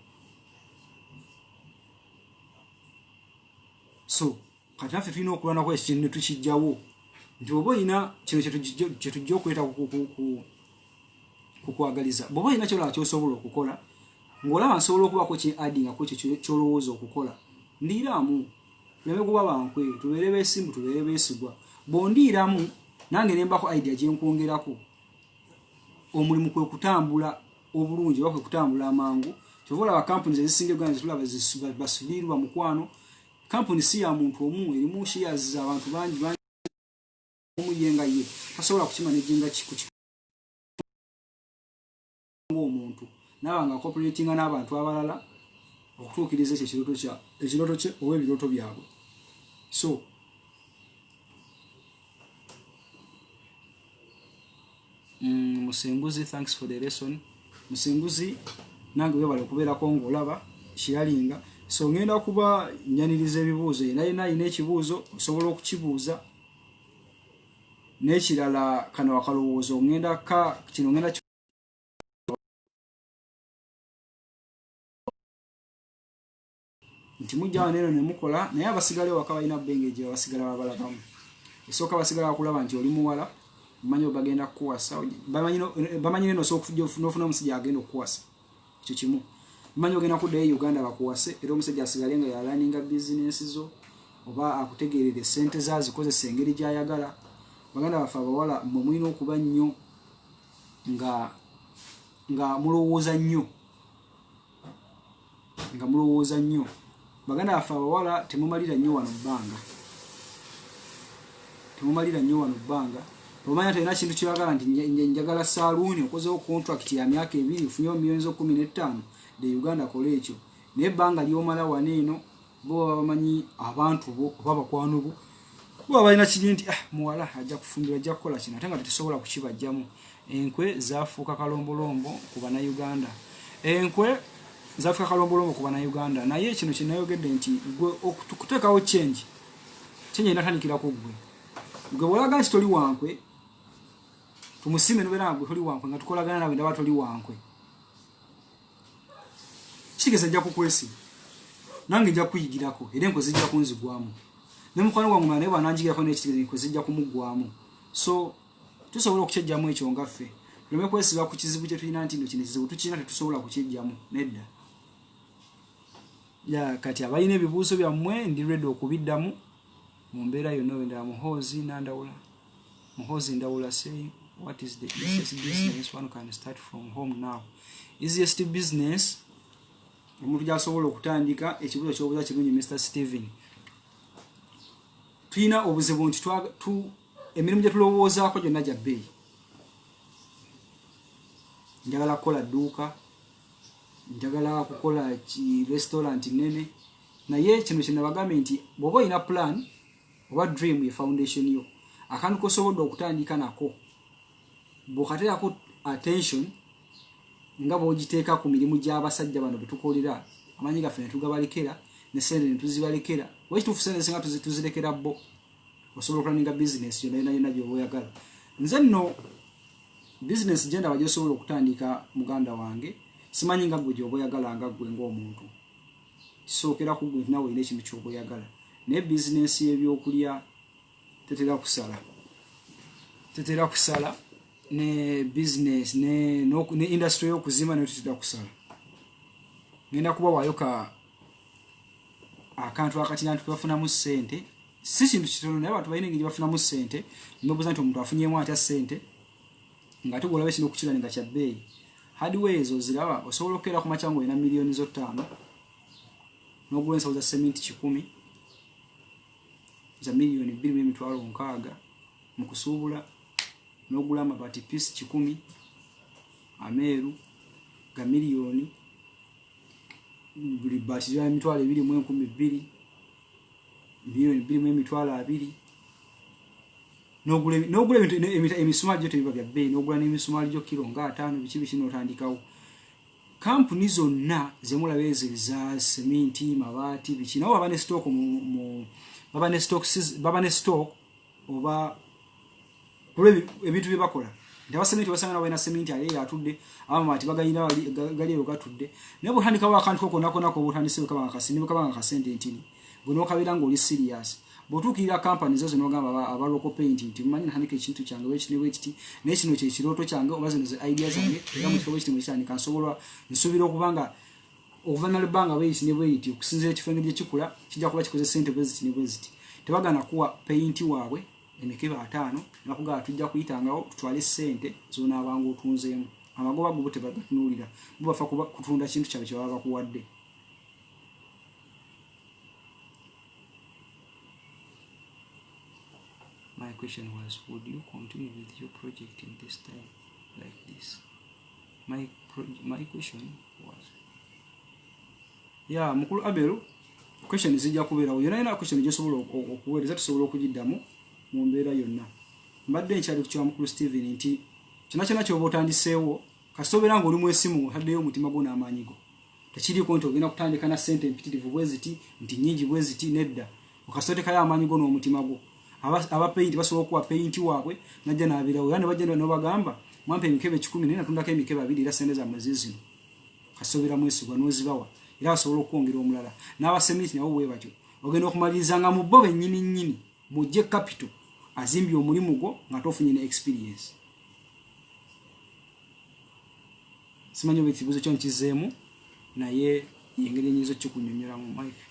so kati naffe tulina okulwanako ekintu ne tukijjawo nti oba olina kino kye tujja okweta kukwagaliza bw'oba olina kyolaba kyosobola okukola ng'olaba nsobola okubaako kye addingako ekyo kyolowooza okukola ndiiramu tuleme kuba bankwe tubeere beesimbu tubeere beesigwa bw'ondiiramu nange ne mbako idea gye nkwongerako omulimu kwe kutambula obulungi oba kwe kutambula amangu kyova olaba kampuni ezisinga Uganda tulaba basubirirwa mukwano kampuni si ya muntu omu erimu shares abantu bangi omuyenga ye tasobola kukimanejinga omuntu nabanga cooperatinga n'abantu abalala okutuukiriza ekiroto kye oba ebiroto byabwe so Musenguzi, thanks for the lesson. Musenguzi nange webale okubeerako ng'olaba kiralinga so ngenda kuba nyaniriza ebibuuzo yenayina ayina ekibuuzo osobola okukibuuza n'ekirala kano akalowoozo ngenda kino ngenda nti mujja waneeno ne mukola naye abasigale waka balina benge gye basigala babalabamu esooka basigala bakulaba nti oli muwala manyi bagenda kuwasa bamanyi neno n'ofuna omusajja agenda okuwasa ekyo kimu manyi ogenda kuddayo Uganda bakuwase era omusajja asigale nga yalaninga bizinensi zo oba akutegeerera ssente zazikozesa engeri gy'ayagala baganda baffe abawala mmwe mulina okuba nnyo nga mulowooza nnyo baganda baffe abawala temumalira nnyo wano bbanga omanya tena kintu kyagala nti njagala saloon okozeho contract ya myaka 2 ufunyo milioni 15 de Uganda kole ekyo ne banga lyomala waneeno bo bamanyi abantu bo babakwano bo kuba balina kinti muwala ajja kufumbira ajja kukola kino ate nga tetusobola kukibajjamu enkwe zaafuuka kalombolombo ku bana Uganda enkwe zaafuuka kalombolombo ku bana Uganda naye kino kinayogedde nti gwe okuteekawo change inatandikira ku gwe bwolaga nti toli wankwe tumusime nobera gwe toli wankwe nga tukolagana nawe ndaba toli wankwe kigeza ajja kukwesi nange njja kuyigirako era enko zijja kunzigwamu ne mukwano gwange naye bananjigirako n'ekitegeeza enko zijja kumugwamu so tusobola okukyejjamu ekyo nga ffe tuleme kwesiba ku kizibu kye tulina nti kino kizibu tukirina tetusobola kukyejjamu nedda ya kati abalina ebibuuzo byammwe ndi ready okubiddamu mu mbeera yonna wendala Muhoozi Nandawula Muhoozi Ndawula say what is the easiest business one can start from home now easiest business omuntu gyasobola okutandika ekibuzo ky'obuuza kirungi Mr. Steven tulina obuzibu nti emirimu gye tulowoozaako gyonna gya bbeeyi njagala kukola dduuka njagala kukola restaurant nene naye kino kinabagambe nti bw'oba olina plan oba dream ye foundation yo akantu kosobodde okutandika nako bw'okateerako attention nga bw'ogiteeka ku mirimu gy'abasajja bano betukolera amanyi gaffe ne tugabalekera ne sente ne tuzibalekera wekituufu sente singa tuzirekera bo osobola okulaninga business yonna yonna gy'oba oyagala nze nno business gye ndaba gy'osobola okutandika muganda wange simanyi nga gwe gy'oba oyagala nga gwe ng'omuntu kisookera ku gwe nawe olina ekintu ky'oba oyagala naye business y'ebyokulya tetera kusala ne business ne industry y'okuzimba nayo tetera kusala ngenda kuba waayo akantu akatina nti bafunamu ssente si kintu kitono naye abantu balina engeri bafunamu ssente nobuuza nti omuntu afunyemu atya ssente nga tugulabe kino okukira nga kya bbeeyi hardware ezo ziraba osobola okukeera ku makya ng'olina milioni zo 5 n'ogula ensawo za seminti 100 za milioni 2.6 mu kusuubula n'ogula amabaati piisi 10 ameeru ga milioni buli baati ya emitwalo 2.12 milioni 2.2 n'ogula emisumaali gyo tebiba bya bbeeyi n'ogula n'emisumaali gyo kilo nga 5 biki n'otandikawo kampuni zonna zemulaba ezo eza seminti mabaati biki nabo baba ne stock baba ne stock oba kule ebintu bye bakola ndaba seminti basanga nawe na seminti ali atudde amabaati bagayina gali gatudde naye butandikawo akantu nako butandise kabanga kasini kabanga kasente ntini bono kabira ng'oli serious botukira company zo zinogamba aba local paint nti manyi nahanike ekintu kyange wekiti naye kino kye kiroto kyange oba zino ideas zange era mu kifo kiti mwishani kansobola nsubira okubanga ovanale banga wekiti ne bweti okusinzira ekifenge gye kikula kijja kuba kikoze sente bweziti ne bweziti tebagana kuwa paint waabwe emikeba 5 nakugaba tujja kuyitangawo tutwale sente zona abangu otunzeemu amagoba go tebagatunulira bubafa kuba kutunda kintu kyabe kye baba kuwadde. My question was, would you continue with your project in this time like this? My question was, yeah, mukulu Abel, question zijja kubeerawo yonna ina question gyesobola okuweereza tusobola okugiddamu mu mbeera yonna. Mbadde nkyali kukiwa mukulu Steven nti kina kyoba otandiseewo kasobeera ng'oli mu esimu haddeyo omutima gwo n'amaanyi go tekiriiko nti ogenda kutandika na ssente empitirivu bweziti nti nnyingi bweziti nedda okasotekayo amaanyi go n'omutima gwo. Abapainti basobola okuwa painti waabwe najja n'abirawo era ne bajja n'obagamba mwampa emikebe 10 naye natundako emikebe 2 era sente zammwe zizino kasobeera mwesigwa n'ozibawa era basobola okwongera omulala n'abasemiti nabo bwe batyo ogenda okumaliriza nga mu bo bennyini mujje capital azimbye omulimu gwo nga tofunye ne experience. Simanyi oba ekibuuzo kyo nkizeemu naye engeri enyizo kikunyonyola mu mike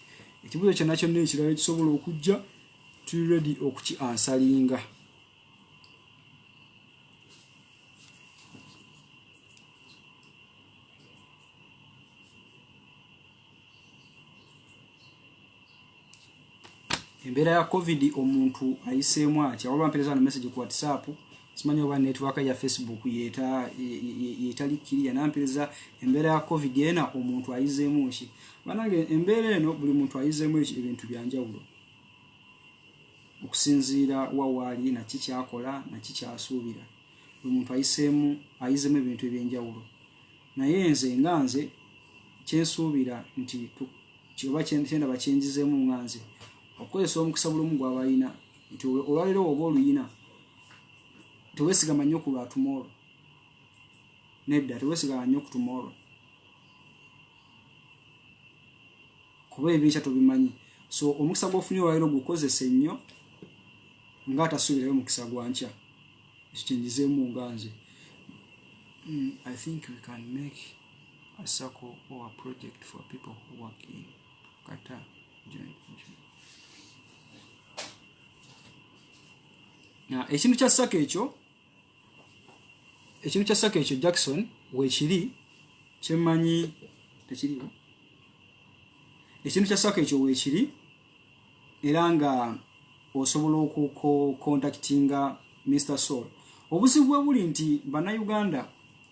ekibuuzo kyonna kyonna ekirala kisobola okujja tuli ready okuki ansalinga. Embeera ya covid omuntu ayiseemu atya waliwo mpereza na message ku WhatsApp simanyi oba network ya Facebook yetali kiriya nampiriza embeera ya covid ena omuntu ayizeemu ki banange embeera eno buli muntu ayizeemu ebintu byanjawulo okusinziira wawaali na kikyakola na kikyasuubira buli muntu ayizeemu ebintu ebyenjawulo naye nze kyensuubira nti kiba kyendaba kyenjizeemu nganze okozesa omukisa bulumu gw'abalina nti olwaleero oba oluyina teweesigama nnyo ku lwa tomorrow nedda teweesigama nnyo ku tomorrow kuba ebinkya tobimanyi so omukisa gw'ofunye olwaleero gukozese nnyo ng'atasuubirayo omukisa gwa nkya ekyo kyenjizeemu nganze. I think we can make a circle or a project for people who work in Qatar joint venture. Now, ekintu kya saka ekyo Jackson weekiri kyemanyi tekiriwo. Ekintu kya saka ekyo weekiri era nga osobola okucontactinga Mr. Soul. Obuzibu bwe buli nti bannayuganda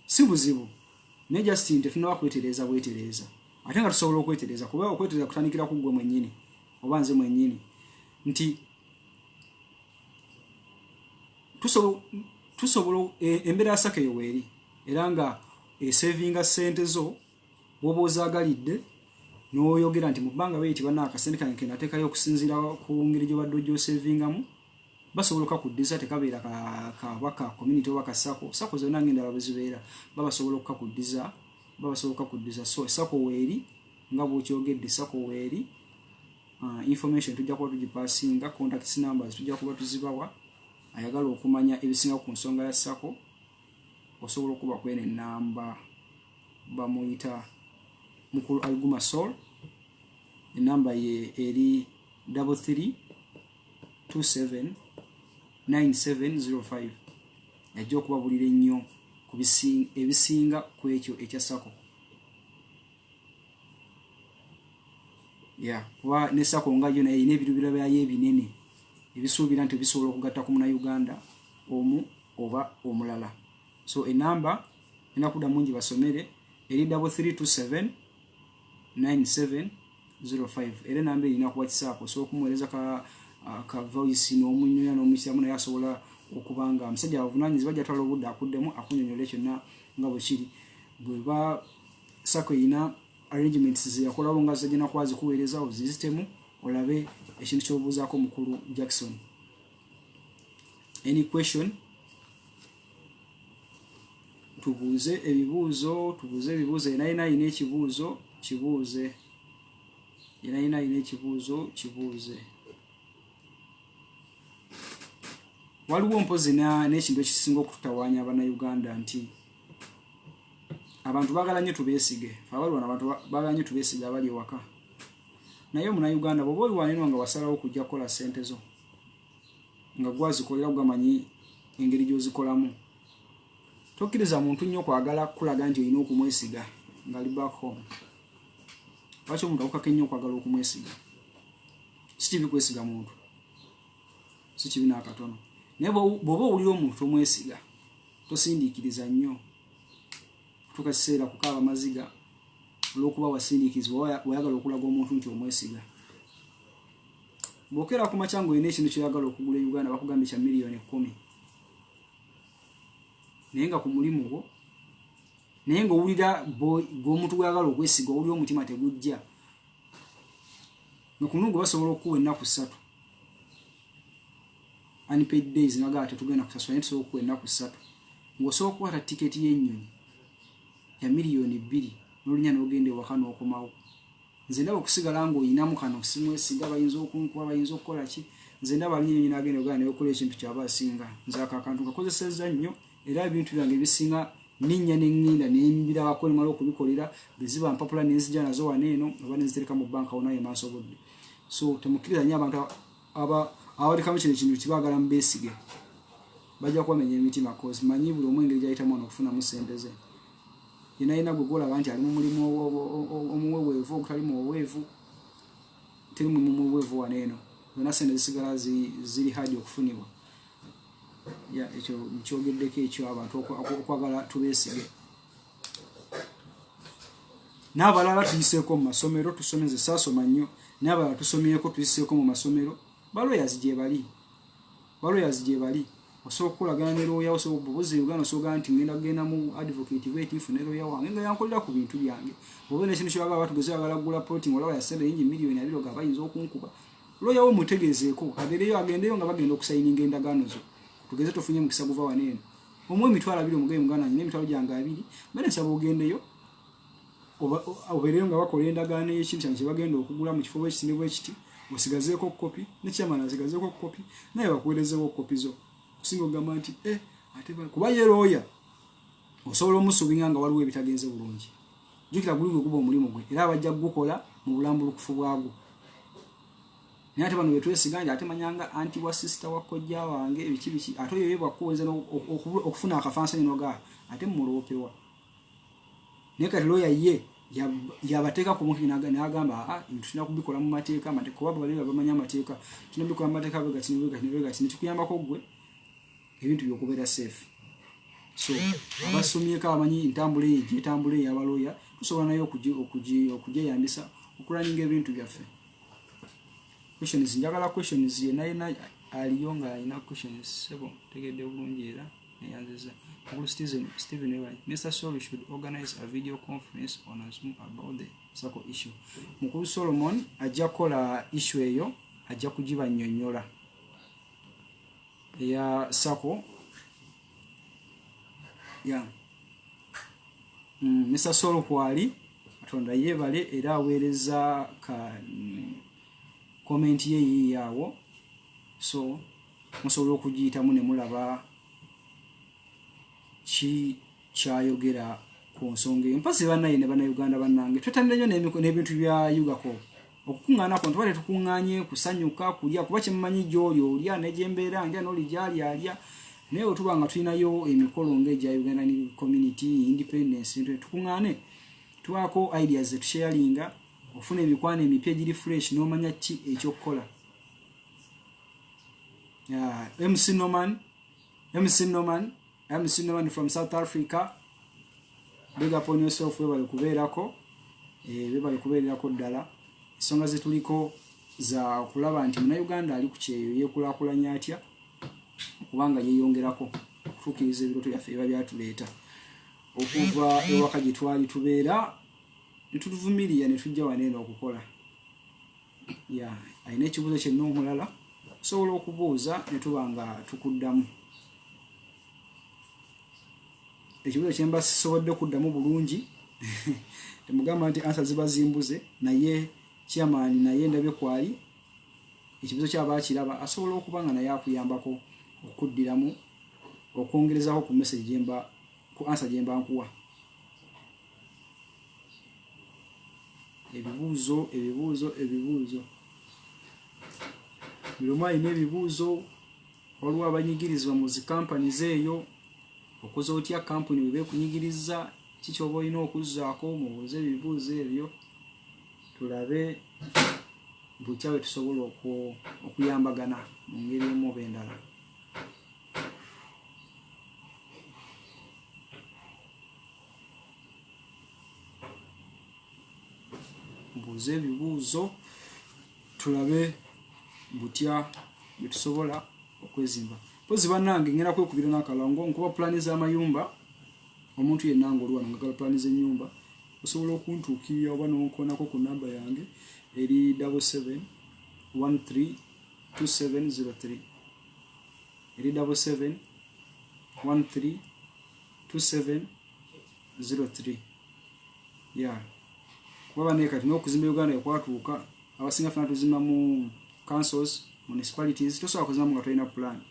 si buzibu naye just nti tunaba kwetereza bwetereza ate nga tusobola okwetereza kuba okwetereza kutandikira ku ggwe mwennyini oba nze mwennyini nti tusobola embeera ya saka eyo weeri era nga esavinga ssente zo bw'oba ozaagalidde n'oyogera nti mu bbanga beeyitibwa n'akasente kange kenateekayo okusinziira ku ngeri gy'obadde ogyosevingamu basobola okukakuddiza tekabeera kabaka community oba kasako sako zonna ng'endala bwe zibeera basobola okukakuddiza so sako weeri nga bw'okyogedde sako weeri information tujja kuba tugipaasinga contacts numbers tujja kuba tuzibawa ayagala okumanya ebisinga ku nsonga ya sako osobola okuba kwene enamba bamuyita mukulu Alguma Soul enamba ye eri 33279705 yajja okubabulira ennyo ku ebisinga ku ekyo ekya sako kuba ne sako nga yo naye erina ebirubiro byayo ebinene ebisuubira nti bisobola okugatta ku munnayuganda omu oba omulala so enamba enakudda mungi basomere eri 33279705 era enamba erina ku WhatsApp so okumuweereza ka voice n'omunyoya n'omuyisiramu naye asobola okubanga omusajja abavunaanyizibwa gy'atwala obudde akuddemu akunyonyola kyonna nga bwe kiri bwe ba sako erina arrangements ze yakolabo nga zigenda kuba zikuweereza ozizitemu olabe ekintu ky'obuuzaako mukulu Jackson. Any question? Tubuuze ebibuuzo yenayina ayina ekibuuzo kibuuze yenayina ayina ekibuuzo kibuuze. Waliwo mpozi n'ekintu ekisinga okututawaanya abannayuganda nti abantu baagala nnyo tubeesige abalwana abantu baagala nnyo tubeesige abali ewaka naye omunnayuganda bw'oba oli waneno nga wasalawo kujja kukola ssente zo nga gwazikolera gamanyi engeri gy'ozikolamu tokkiriza muntu nnyo kwagala kulaga nti olina okumwesiga ng'ali back home. Lwaki omuntu akukaka ennyo okwagala okumwesiga? Si kibi kwesiga muntu, si kibi n'akatono, naye bw'oba owulira omuntu omwesiga tosindiikiriza nnyo kutuuka kiseera kukaaba maziga olw'okuba wasindiikirizibwa wayagala okulaga omuntu nti omwesiga. Bw'okeera ku makya ng'olina ekintu kyoyagala okugula e Uganda bakugambye kya miliyoni 10 naye nga ku mulimu gwo naye ng'owulira gw'omuntu gwayagala okwesiga owulira omutima tegujja nga ku mulimu gwe basobola okuwa ennaku 3 unpaid days nagala tetugenda kusasula naye tusobola okuwa ennaku 3 ng'osobola okukwata tiketi y'ennyonyi ya miliyoni 2 n'olunya n'ogenda ewaka n'okomawo. Nze ndaba okusigala ng'oyinamu kano simwesiga bayinza okunkuba bayinza okukola ki nze ndaba linnyonyi n'agenda ogana newekola ekintu kyaba asinga nze akakantu kakozesezza nnyo era ebintu byange ebisinga ninnya n'eŋŋinda n'embirabako nimala okubikolera beziba mpapula nenzija nazo waneeno oba nenzitereka mu banka wonayo emansobodde. So temukkiriza nnyo abantu abalekamu kino ekintu kibaagala mubeesige bajja kubamenya emitima kozi manyi buli omu engeri gy'ayitamu okufunamu ssente ze. Yenayina gwe gwolaba nti ali mu mulimu omuweweevu ogutali muweweevu teri mulimu muweweevu waneeno zonna ssente zisigala ziri haadi okufunibwa. ya ekyo mukyogeddeko ekyo abantu okwagala tubeesige. N'abalala tuyiseeko mu masomero tusomeze, saasoma nnyo, n'abalala tusomyeko tuyiseeko mu masomero. Balawyers gye bali, osobola okukolagana ne lawyer, osobola okubuuza Uganda, osobola nti ngenda kugenda mu advocate weetiifu ne lawyer wange nga yankolera ku bintu byange. Bw'oba n'ekintu ky'abagala batugeze bagala kugula ploti ng'olaba yasente yingi miliyoni 2 nga bayinza okunkuba, lawyer wo mutegeezeeko agendeyo nga bagenda okusayininga endagaano zo, tugeze tufunye mukisa guva waneeno. Omwe emitwalo 2 omugaye Muganda nyina emitwalo gyange 2, mbere nsaba ogendeyo obeereyo nga bakola endagaano y'ekintu kyange kye bagenda okugula mu kifo bwekiti ne bwekiti, osigazeeko kopi, ne chairman asigazeeko kopi, naye bakuweerezeewo kopi zo. Kusinga ogamba nti ate kuba ye lawyer osobola omusuubinga nga waliwo ebitagenze bulungi. Jjukira guli gwe guba omulimu gwe era abajja kugukola mu bulambulukufu bwagwo. Naye ate bano betwesiga nti ate manyanga anti wa sister wa kojja wange ebiki ate oyo yebwakuweza okufuna akafaananyi noga ate muloopewa. Naye kati lawyer ye yabateeka ku muntu n'agamba tulina kubikola mu mateeka kuba bali bamanya amateeka, tulina kubikola mu mateeka bwegati netukuyambako gwe ebintu byokubeera safe. So abasomyeko abamanyi entambula ey'abaloya tusobola nayo okujeyambisa okulaninga ebintu byaffe. Questions, njagala questions yenna aliyo nga alina questions. Sebo tegedde bulungi era neyanziza. Stephen Ewan, Mr. Solo should organize a video conference on Zoom about the SACCO issue. Mukulu Solomon ajja kola issue eyo, ajja kugibannyonnyola ya SACCO. Mr. Solo kwali Katonda yeebale era aweereza ka comment ye yiyawo, so musobola okugiyitamu ne mulaba ki kyayogera ku nsonga eyo. Mpasi bannaye ne bannayuganda bannange twettanira nnyo n'ebintu bya Ugako okukuŋŋaana ko ntwale tukuŋŋaanye kusanyuka kulya kuba kyemumanyi gy'oli olya n'egyembeera ndya n'oli gyali alya, naye bwe tuba nga tulinayo emikolo ng'egya Uganda Community Independence tukuŋŋaane tubaako ideas zetusharinga, ofuna emikwano emipya egiri fresh n'omanya ki ekyokukola. MC Norman from South Africa, big up on yourself. Webale kubeerako ddala ensonga zetuliko za kulaba nti Munnayuganda ali ku kyeyo yeekulaakulanya atya kubanga yeeyongerako okutuukiriza ebiroto byaffe biba byatuleeta okuva ewaka gye twali tubeera ne tutuvumirira ne tujja waneeno okukola. Alina ekibuuzo kyenna omulala osobola okubuuza ne tuba nga tukuddamu. Ekibuuzo kye mba sisobodde kuddamu bulungi temugamba nti ansa ziba zimbuze, naye chairman naye ndabye kwali ekibuuzo kyaba kiraba asobola okuba nga naye akuyambako okuddiramu okwongerezaako ku message ku ansa gye mba nkuwa. Ebibuuzo buli omu alina ebibuuzo. Waliwo abanyigirizibwa mu zi companies eyo, okoze otya kampuni bwe beekunyigiriza, ki ky'oba olina okuzzaako, mubuuze ebibuuzo ebyo tulabe butya bwe tusobola okuyambagana mu ngeri emu oba endala. Mbuuze ebibuuzo tulabe butya bwe tusobola okwezimba. Pozi bannange ngenda kwekubira n'akalango nkuba pulaani z'amayumba. Omuntu yenna ng'olwana ngagala pulaani z'ennyumba osobola okuntuukirira oba n'onkoonako ku namba yange eri 77132703 eri 77132703. Kuba bane kati n'okuzimba Uganda yakwatuuka abasinga fena tuzimba mu councils, municipalities, tosobola kuzimba nga tolina pulaani.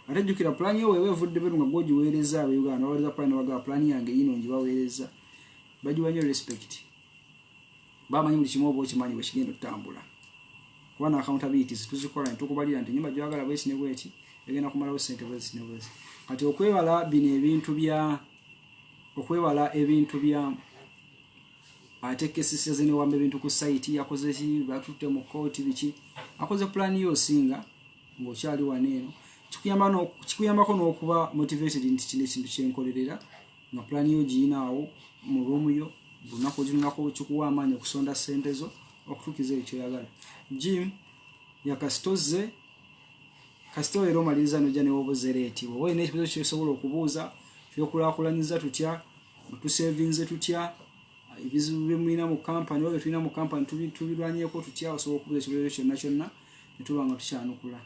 Ate jjukira pulaani yo weevudde beru nga gwogiweereza Ab'Uganda baweereza pulaani bagaba pulaani yange yino ngibaweereza, bagiwa nnyo respect. Bamanyi buli kimu oba okimanyi bwe kigenda okutambula. Kuba na accountabilities tuzikola ne tukubalira nti ennyumba gy'oyagala bweki ne bweki egenda kumalawo ssente bweki ne bweki. Kati okwewala bino ebintu bya ate kesisi zene wamba ebintu ku site yakoze ki batutte mu kooti biki akoze pulaani yo singa ng'okyali waneeno kikuyambako n'okuba motivated nti kino ekintu kyenkolerera nga plan yo giinaawo mu room yo lunaku ginunako kikuwa amaanyi okusonda ssente zo okutuukiza ekyoyagala. Gym yakasitoze kasito leero omaliriza nojja newobuzereeti oba olina ekibuzo kyosobola okubuuza kyokulaakulanyiza tutya tusevinze tutya ebizibu byemulina mu kampani oba byetulina mu kampani tubirwanyeeko tutya osobola okubuuza ekibuzo kyonna kyonna netuba nga tukyanukula.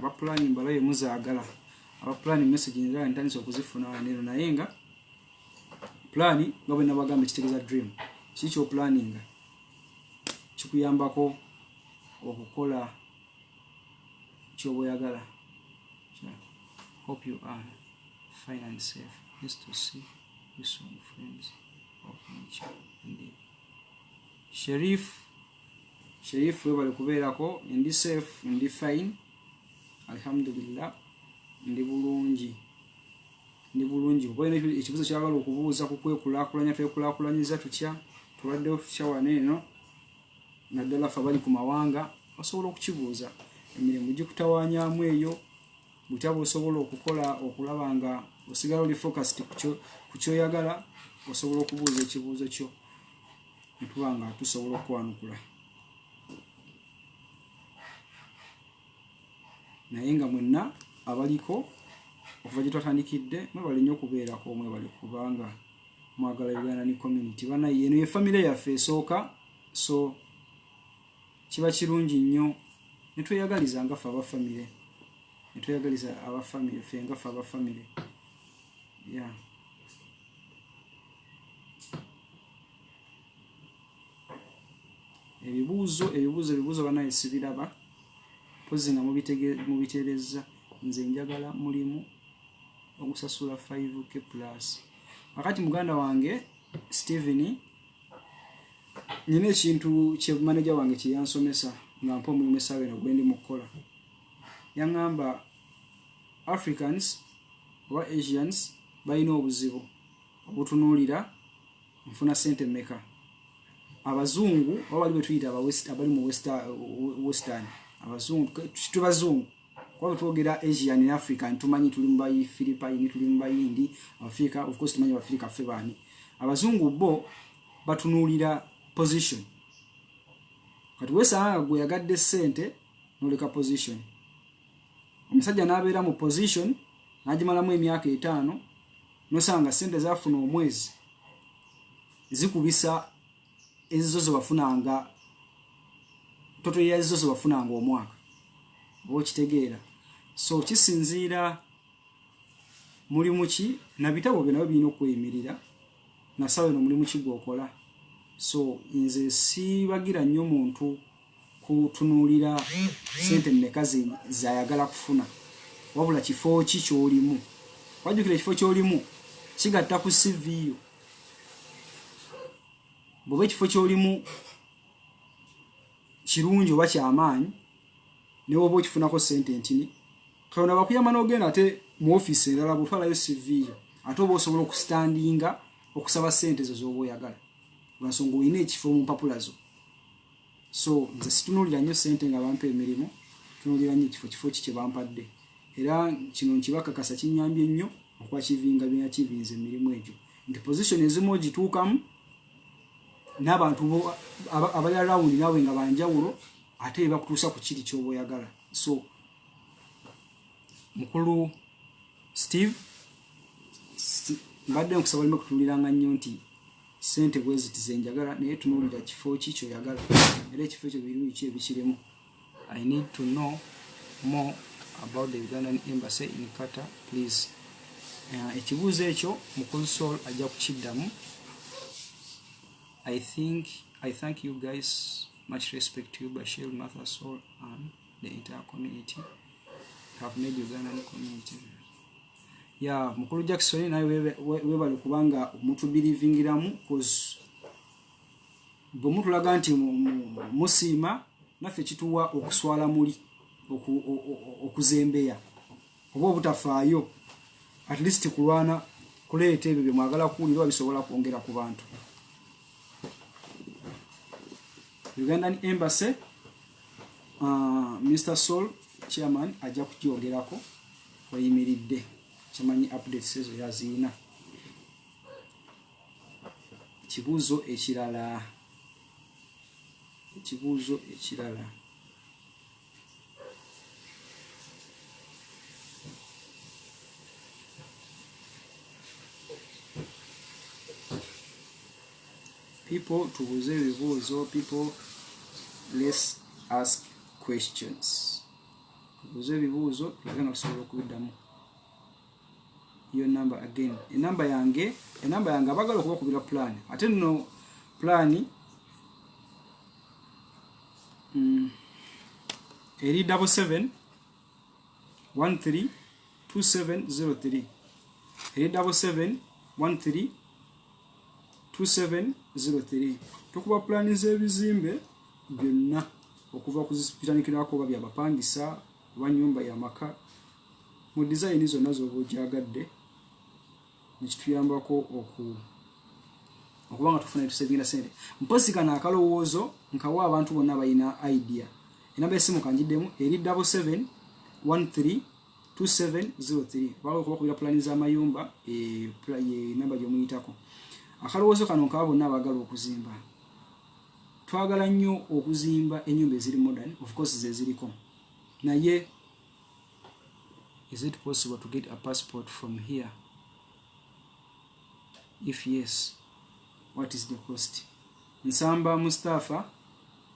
Aba planning balaye muzaagala aba planning message nzira ntandise okuzifuna wanero naye nga plan nga bwe nabagamba kitegeeza dream kikyo planning kikuyambako okukola kyoboyagala. Hope you are fine and safe. Nice to see you soon, friends of nature. Indeed. Sherif webale kubeerako ndi safe ndi fine alhamdulillah ndi bulungi oba olina ekibuzo kyagala okubuuza ku kwekulaakulanya twekulaakulanyiza tutya tuwaddewo tutya waneeno naddala ffe abali ku mawanga osobola okukibuuza emirimu gikutawaanyaamu eyo butya bw'osobola okukola okulaba nga osigala oli focused ku kyoyagala osobola okubuuza ekibuuzo kyo netuba nga tusobola okwanukula. Naye nga mwenna abaliko okuva gye twatandikidde mwebale nnyo okubeerako mwebale kubanga mwagala Uganda ni community banaye eno ye family yaffe esooka so kiba kirungi nnyo netweyagaliza nga ffe abafamile netweyagaliza abafamile ffe nga ffe abafamile yeah. Ebibuuzo banaye sibiraba pozi nga mubiteereza nze njagala mulimu okusasula 5k plus. Wakati muganda wange Steven nina ekintu kye manager wange kye yansomesa nga mpa omulimu essaawa eno gwe ndi mu kukola. Yaŋŋamba Africans oba Asians balina obuzibu obutunuulira nfuna ssente mmeka. Abazungu oba bali bwe tuyita abali mu western abazungu tubazungu kwa twogera Asian and African tumanyi tuli mu bayi Philippine tuli mu bayindi Africa of course tumanyi Africa ffe bani abazungu bo batunuulira position kati wesanga gwe yagadde ssente noleka position omusajja n'abeera mu position n'agimalamu emyaka 5 nosanga ssente zafuna omwezi zikubisa ezo zebafunanga toto yazo zebafunanga omwaka bo kitegeera. So kisinziira mulimu ki na bitabo bye nabyo birina okweyimirira nasawe no mulimu ki gwokola. So nze sibagira nnyo muntu kutunuulira ssente mmeka zayagala kufuna wabula kifo ki kyolimu wajjukira ekifo kyolimu kigatta ku CV yo bwe ekifo kyolimu kirungi oba kyamaanyi ne woba okifunako ssente ntini kaona bakuyamba n'ogenda ate mu ofiisi endala bwotwalayo CV yo ate oba osobola okusitandinga okusaba ssente zo z'oba oyagala lwansonga olina ekifo mu mpapula zo. So nze situnuulira nnyo ssente nga bampa emirimu tunuulira nnyo ekifo ki kye bampadde era kino nkibakakasa kinnyambye nnyo okwakivinga bye nakivinze emirimu egyo nti position ezimu ogituukamu n'abantu abali around nawe nga banjawulo ate bakutuusa ku kiri ky'oba oyagala. So mukulu Steve mbadde nkusaba olime kutunuuliranga nnyo nti ssente bwe zitize njagala naye tunuulira kifo ki ky'oyagala era ekifo ekyo birungi ki ebikirimu. I need to know more about the Ugandan embassy in Qatar please. Ekibuuzo ekyo mukulu Sol ajja kukiddamu. I thank you guys. Much respect to you, Bashir, Martha, Sol, and the entire community. Have made Ugandan community. Yeah, mukulu Jackson naye webale kubanga omuntu believingiramu cause bwe mutulaga nti musiima naffe kituwa okuswala muli okuzembeya oba obutafaayo at least kulwana kuleeta ebyo bye mwagala kuwulira bisobola kwongera ku bantu. Ugandan Embassy, Mr. Sol chairman ajja kukyogerako wayimiridde kimanyi updates ezo yaziina. Kibuuzo ekirala. People tubuuze ebibuuzo. People, let's ask questions. Tubuuze ebibuuzo tulage nga tusobola okubiddamu. Your number again. Enamba yange abagala okubakubira plan. Ate nno plan eri 77 13 2703. Eri 77 13 2703. Tukuba plan z'ebizimbe byonna okuva ku zipitanikirako oba byabapangisa oba nnyumba ya maka mu design zonna z'oba ogyagadde. Nikituyambako okuba nga tufuna tusevinga sente. Mpozi kana akalowoozo nkawa abantu bonna balina idea. Enamba y'essimu kanjiddemu eri 77 13 2703. Balo okuba kubira plani z'amayumba enamba gy'omuyitako. Akalowoozo kano nkaba bonna abagala okuzimba. Twagala nnyo okuzimba ennyumba eziri modern, of course ze ziriko. Naye, is it possible to get a passport from here? If yes, what is the cost? Nsamba Mustafa,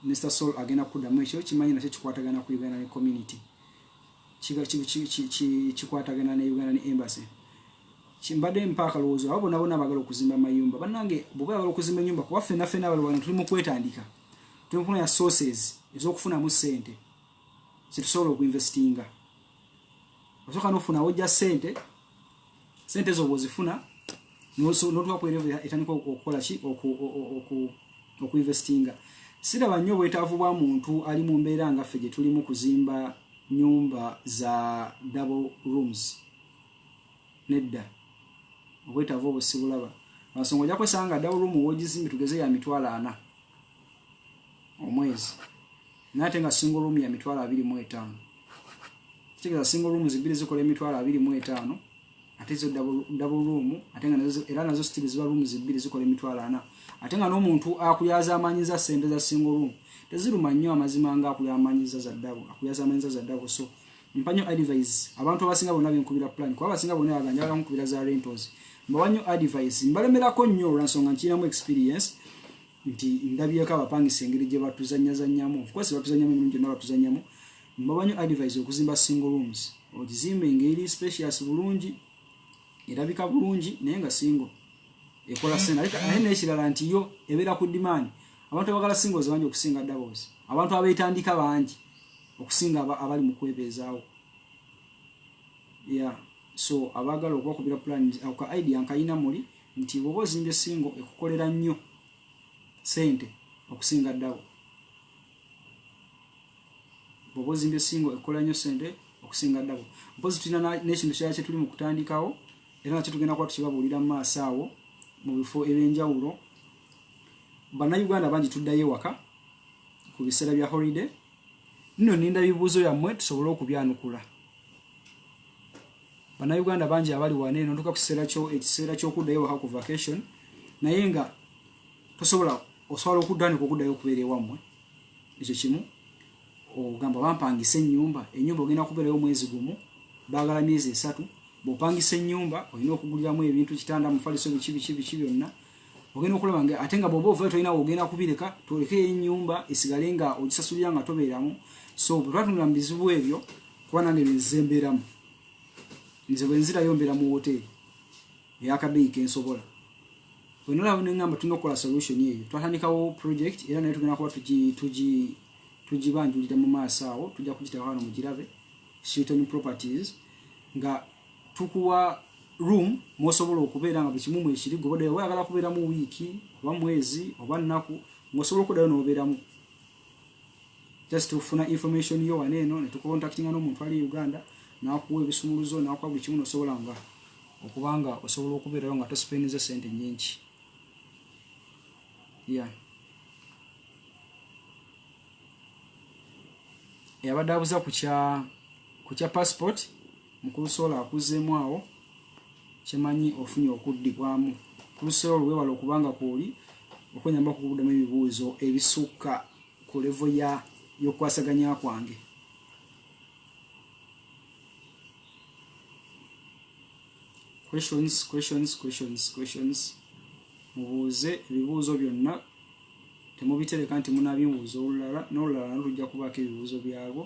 Mr. Sol agenda kuddamu ekyo kimanyi nakyo kikwatagana ku Uganda community. Kikwatagana ne Uganda Embassy. Chimbade mpaka loozo abo nabo nabagala okuzimba amayumba. Bannange bwe bagala okuzimba ennyumba kuba ffenna abalwana tuli mu kwetandika. Tuli mu ya sources ez'okufuna sente. Situsobola okuinvestinga. Osoka n'ofuna wojja sente ezo bw'ozifuna n'otuwa ku level etandika okukola ki okuinvestinga. Siraba nnyo bwetaavu bwa muntu ali mu mbeera nga ffe gye tulimu kuzimba nyumba za double rooms. Nedda. Obwetaavu obwo sibulaba. Nsonga ojja kwesanga double room w'ogizimbi tugeze ya $40 omwezi. Nate nga single room ya $25. Kitegeeza single rooms zibiri zikola $25. Ate zo double room ate nga nazo still ziba rooms zibiri zikola $40. Ate nga n'omuntu akuyaza amanyiza sente za single room teziruma nnyo amazima nga akuyamanyiza za double. Akuyaza amanyiza za double. So mpanyo advice abantu abasinga bonna benkubira plan kuba abasinga bonna baganja bankubira za rentals. Mbawanyo advice mbalemerako nnyo olwansonga nkinamu experience nti ndabyeko abapangisa engeri gye batuzanyazanyamu. Of course batuzanyamu emirundi gyonna batuzanyamu. Mbawanyo advice okuzimba single rooms. Ogizimbe engeri spacious bulungi erabika bulungi naye nga single ekola sena. Ate n'ekirala nti yo ebeera ku demand. Abantu abagala singles bangi okusinga doubles. Abantu abeetandika bangi okusinga abali mu kwebeezaawo. Yeah. So abagala okubakubira plan aka idea nkayina muli nti bw'oba ozimbye single ekukolera nnyo sente okusinga double. Bw'oba ozimbye single ekola nnyo sente okusinga double. Mpozi tulina n'ekintu kye tuli mu kutandikawo era nakyo tugenda kuba tukibabuulira mu maaso awo mu bifo ebyenjawulo. Bannayuganda bangi tuddayo ewaka ku biseera bya holiday. Nno ninda bibuuzo yammwe tusobole okubyanukula. Bannayuganda bangi abali wane eno ntuka ekiseera ky'okuddayo ewaka ku vacation naye nga tosobola osobola okuddayo okubeera ewammwe. Ekyo kimu. Ogamba bampangisa ennyumba ogenda kubeerayo omwezi gumu baagala myezi 3. Bw'opangisa ennyumba olina okuguliramu ebintu kitanda mufaliso biki byonna. Ogenda okulaba nga ate nga bw'oba ovaayo tolina ogenda kubireka tolekeyo ennyumba esigale nga ogisasulira nga tobeeramu. So bwe twatunula mu bizibu ebyo kuba nange nze mbeeramu. Nze bwe nzirayo mbeera mu hoteri ey'akabeeyi ke nsobola. Bwe nolaba n'engamba tulina okukola solution eyo. Twatandikawo project era naye tugenda kuba tugibanjulira mu maaso awo. Tujja kugitaba wano mu Girabe Shilton Properties nga tukuwa room mwosobola okubeera nga buli kimu mwekiri gobodayo wayagala kubeera mu wiiki oba mwezi oba nnaku mwosobola okuddayo n'obeeramu. just ufuna information yo waneno ne tukontactinga n'omuntu ali Uganda nakuwa ebisumuluzo nakuwa buli kimu nosobola nga okubanga osobola okubeerayo nga tospendiza sente nyingi. Yeah. Yabadde abuza ku kya passport mukulu sola akuzeemu awo kyemanyi ofunye okuddibwamu kulusolo wewala okubanga kwoli okwenyamba okuddamu ebibuuzo ebisukka ku level y'okwasaganya kwange. Questions. Mubuuze ebibuuzo byonna temubitereka nti munabimbuuza olulala n'olulala nalujja kubaako ebibuuzo byalwo.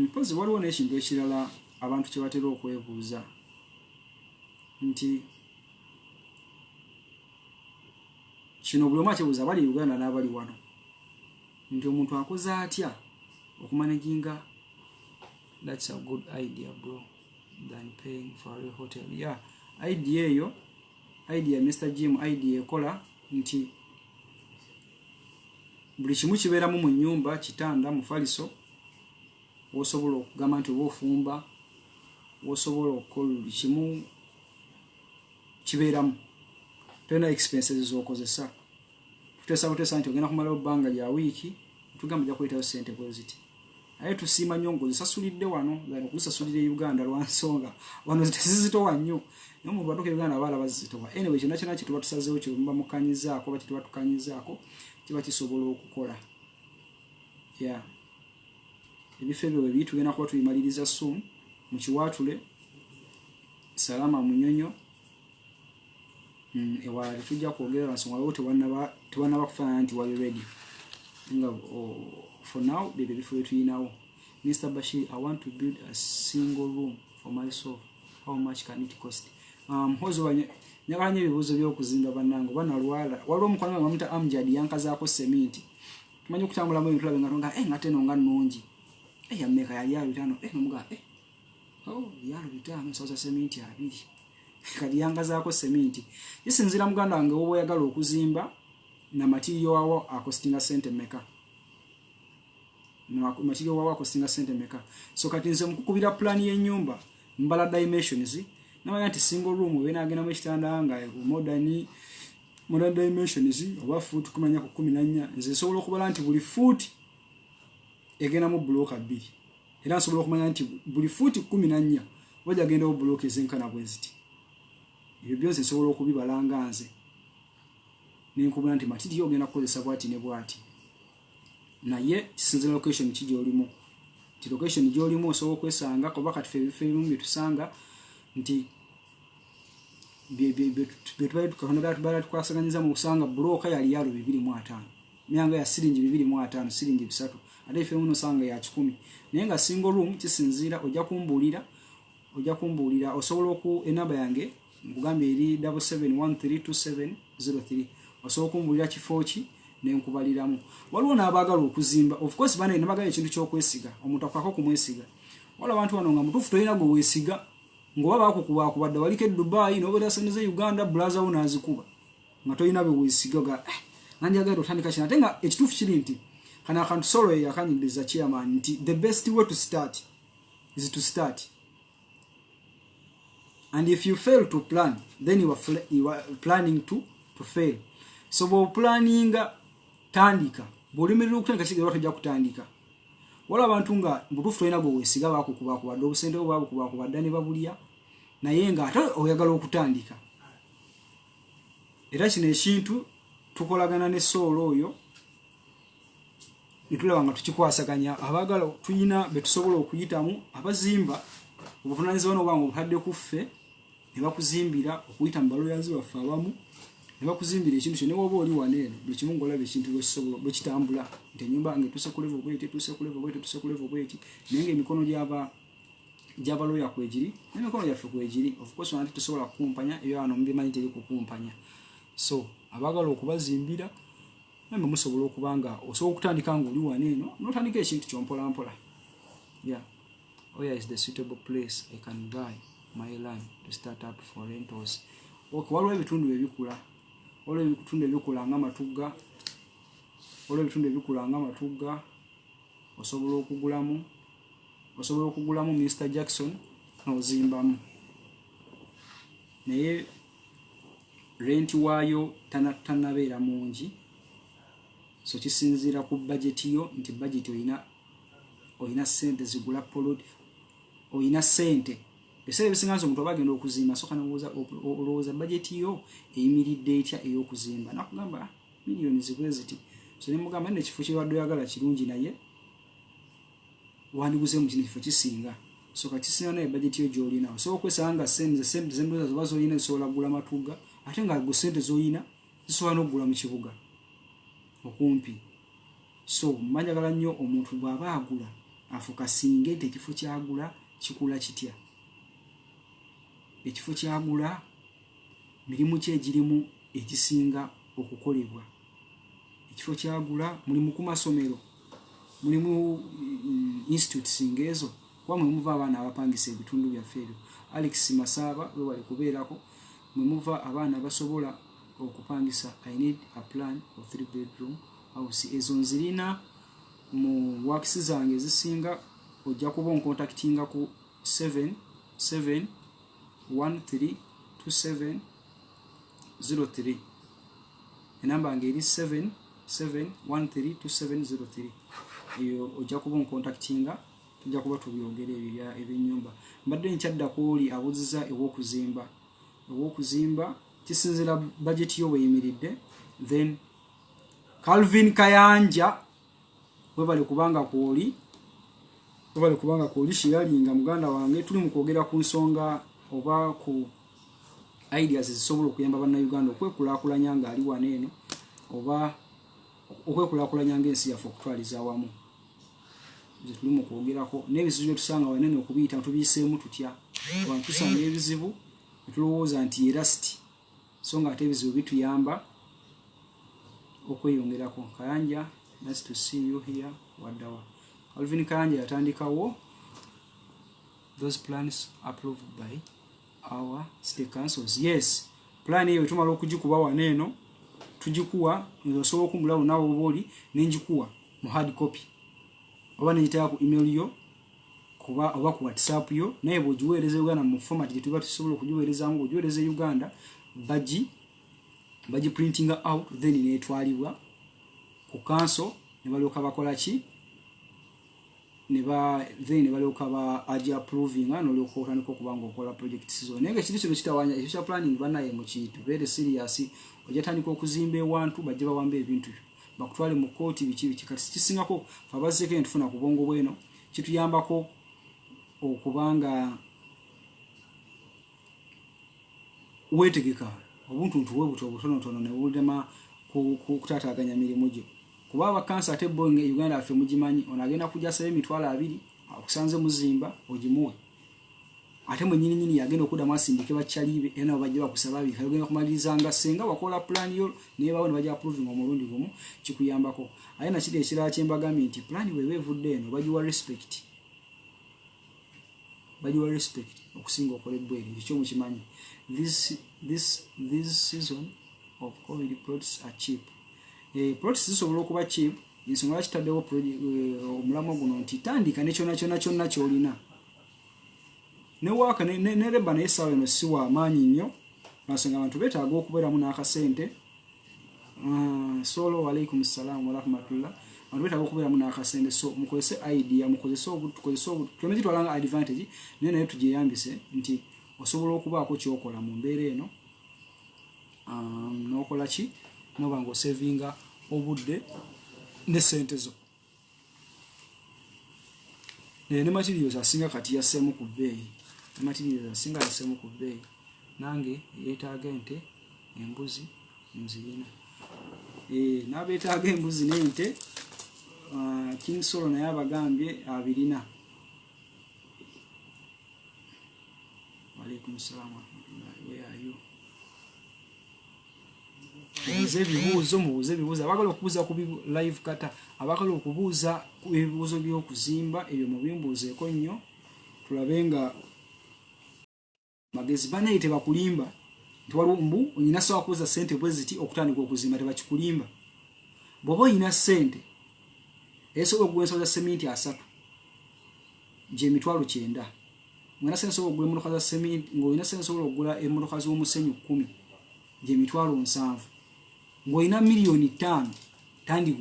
Mpozi waliwo n'ekintu ekirala abantu kye batera okwebuuza nti kino buli omu akyebuuza abali Uganda n'abali wano nti omuntu akoze atya okumanaginga. That's a good idea bro than paying for a hotel. Yeah, idea eyo idea Mr. Jim idea ekola nti buli kimu kibeeramu mu nnyumba kitanda mufaliso wosobola okugamba nti oba ofumba wosobola okukola buli kimu kibeeramu tolina expenses z'okozesa. Tuteesa nti ogenda kumalawo bbanga lya wiiki tugamba ojja kuleetayo ssente bweziti naye tusiima nnyo ng'ozisasulidde wano gano okuzisasulira Uganda lwa nsonga wano tezizitowa nnyo naye omuntu batuuka Uganda abaala bazitowa. Anyway kyonna kyonna kye tuba tusazeewo kye muba mukanyizaako oba kye tuba tukanyizaako kiba kisobola okukola. Yeah. Ebifo ebyo bibiri tugenda kuba tubimaliriza soon mu Kiwaatule Salama Munyonyo ewala tujja kwogera nsonga waliwo tewannaba kufaanana nti wali ready nga for now bebyo ebifo byetuyinawo. Mr. Bashir, I want to build a single room for myself. How much can it cost? Hozo nyaganye ebibuuzo by'okuzimba bannange banalwala waliwo omukwano wange bamuta Amjad yankazaako seminti tumanyi okutambulamu ebintu tulabe nga tonga nga teno nga nnungi yammeka yali abitano nomuga yalo bitano sauza seminti abiri kati yangazaako seminti kisinzira muganda wange woba oyagala okuzimba na material wawo akostinga sente meka material wawo akostinga sente meka. So kati nze mukukubira plan y'ennyumba mbala dimensions namanya nti single room we nagenda mu ekitanda nga modern dimensions oba foot 10 ku 14 nze nsobola okubala nti buli foot egenda mu bloka 2 era nsobola okumanya nti buli foot 14 wajja genda mu bloka ezenkana bweziti. Ebyo byose nsobola okubibalanga nze nenkubula nti matiti ogenda kukozesa bwati ne bwati naye kisinzira location kiji olimu ti location gy'olimu osobola okwesanga kuba kati ffe ebifo ebimu bye tusanga nti tubaala tukwasaganyiza mu kusanga bloka yali yalo 2.5 myanga ya siringi 2.5 siringi 3 ate ife muno sanga ya 10 naye nga single room kisinzira ojja kumbuulira osobola oku enamba yange nkugambye eri 77132703 osobola kumbuulira kifo ki nenkubaliramu. Waliwo n'abaagala okuzimba of course bana nabagala ekintu ky'okwesiga omuntu akwako kumwesiga wala abantu wano nga mutuufu tolina gwe weesiga ng'oba baakukubadde waliko e Dubai n'obeera sente Uganda blaza wo n'azikuba nga tolina be weesiga ga nanjagala otandika kino ate nga ekituufu kiri nti kana akantu solo yakanyigiriza chairman nti the best way to start is to start, and if you fail to plan then you are planning to fail. So bo planning tandika bolimirira okutandika kigero tojja kutandika wala abantu nga mbutufu tolina gwe weesiga baakukuba kubadde obusente bwo baakukuba kubadde ne babulya naye nga ate oyagala okutandika. Era kino ekintu tukolagana ne soolo oyo nitulaba nga tukikwasaganya abaagala tuyina betusobola okuyitamu abazimba obuvunaanyizibwa n'obanga obutadde ku ffe ne bakuzimbira okuyita mu baloyazi baffe abamu ne bakuzimbira ekintu kyo ne woba oli waneeno buli kimu ng'olaba ekintu bwe kitambula nti ennyumba ng'etuuse ku level bweti etuuse ku level bweti etuuse ku level bweti naye ng'emikono gy'abaloya kwegiri n'emikono gyaffe kwegiri of course wanti tusobola kukumpanya ebyo wano mubimanyi teri kukumpanya. So abaagala okubazimbira namwe musobola okuba nga osobola okutandika ng'oli waneeno n'otandika ekintu kyompolampola Yeah, where is the suitable place I can buy my land to start up for rentals? Okay, waliwo ebitundu ebikula, waliwo ebitundu ebikula nga Matugga, waliwo ebitundu ebikula nga Matugga, osobola okugulamu Mr. Jackson n'ozimbamu, naye rent waayo tanabeera mungi, so kisinziira ku budget yo, nti budget oyina sente zigula poloti, oyina sente. Ebiseera ebisinga omuntu aba agenda okuzimba soka olowooza budget yo eyimiridde etya ey'okuzimba, nakugamba miliyoni zibwe ziti, so ne mugamba n'ekifo kye wadde oyagala kirungi naye wandiguze mu kino ekifo kisinga, so kakisinga naye budget yo gy'olina, osobola okwesanga nga sente z'endowooza zoba z'olina zisobola kugula Matugga, ate nga sente z'olina zisobola n'okugula mu kibuga okumpi. So manjagala nnyo omuntu bw'aba agula afuuka singa nti ekifo kyagula kikula kitya, ekifo kyagula mirimu ki egirimu egisinga okukolebwa, ekifo kyagula mulimu ku masomero, mulimu institutes ng'ezo, kuba mwe muva abaana abapangisa ebitundu byaffe ebyo. Alex Masaba we wali kubeerako, mwe muva abaana basobola okupangisa I need a plan of 3-bedroom house. Ezo nzirina mu works zange ezisinga, ojja kuba oncontactinga ku 77132703. Enamba ngeri 77132703. Eyo ojja kuba oncontactinga, tujja kuba tubyogera ebyenyumba. Mbadde nkyadda kwoli abuziza ew'okuzimba kisinzira budget yo bweyimiridde. Then Calvin Kayanja webale kubanga kwoli sharinga muganda wange, tuli mu kwogera ku nsonga oba ku ideas zisobola okuyamba bannayuganda okwekulaakulanya ng'ali wano eno, oba okwekulaakulanya ng'ensi yaffe okutwaliza awamu. Tuli mu kwogerako n'ebizibu bye tusanga wanene okubiyita tubiyiseemu tutya, abantu tusanga ebizibu netulowooza nti erasti, so nga ate ebizibu bituyamba okweyongerako. Kayanja, nice to see you here. Wadawa Calvin Kayanja yatandikawo those plans approved by our state councils. Yes, plan eyo tumala okugikuba waneeno, tugikuwa osobola okumbulawo nawe oboli nenjikuwa mu hard copy, oba neyitaya ku email yo kuba oba ku WhatsApp yo, naye bw'ogiweereza Uganda mu format gye tuba tusobola okugiweerezamu, bw'ogiweereza Uganda bagi printing out, then netwalibwa ku council ne balyoka bakola ki, then ne balyoka ba agi approving n'olyoka otandika okuba ng'okola projects zo. Naye ekintu kino kitawanya ekyo kya planning bannaye mu kintu very serious, ojja tandika okuzimba ewantu bajja bawamba ebintu bakutwale mu kooti biki kati kisingako fabazzeeko entufuna ku bwongo bweno, kituyambako okubanga weetegeka obuntu ntuwe buto obutonotono ne bulema kutaataaganya mirimu gyo, kuba abakansa ate bo Uganda affe mugimanyi, ono agenda kujasaba emitwalo 2 akusanze muzimba ogimuwe, ate mwennyini yagenda okuddamu asindike bakyalibe era nabo bajja bakusaba abiri, kayogenda kumalirizanga senga wakola plan yo naye bawo ne bajja approving omulundi gumu, kikuyambako. Aye nakiri ekirala kyembagambye nti plan bweba evudde eno bagiwa respect okusinga okola ebbweri, ekyo mukimanyi. This season of COVID plots are cheap. Plots zisobola okuba cheap, ensonga kitaddewo omulamwa guno nti tandika ne kyonna kyolina. Ne waka ne leba naye essaawa eno si w'amaanyi nnyo, nsonga abantu beetaaga okubeeramu n'akasente. Solo alaikum salaam wa rahmatullah. Abantu beetaaga okubeeramu n'akasente, so mukozese idea, tukozese obutu twalanga advantage, naye tugyeyambise nti osobola okubaako kyokola mu mbeera eno, n'okola ki noba ng'osevinga obudde ne sente zo. Ne materials asinga kati yasseemu ku bbeeyi, nange yeetaaga ente embuzi nzirina, n'abeetaaga embuzi n'ente King Solo naye abagambye abirina. Walaikum salaam wa rahmatullahi. Where are you? mubuuze ebibuuzo abagala okubuuza ku live kata abagala okubuuza ku ebibuuzo by'okuzimba ebyo mubimbuuzeeko nnyo tulabe nga magezi banaye tebakulimba nti waliwo mbu oyina sawa kuuza ssente bwe ziti okutandika okuzimba tebakikulimba bw'oba oyina ssente esobola okugula ensawo za seminti 3 9,000 ng'olina ssente sobola okugula emmotoka za seminti ng'olina ssente sobola okugula emmotoka z'omusenyu 10 7,000 ng'olina miliyoni 5 tandika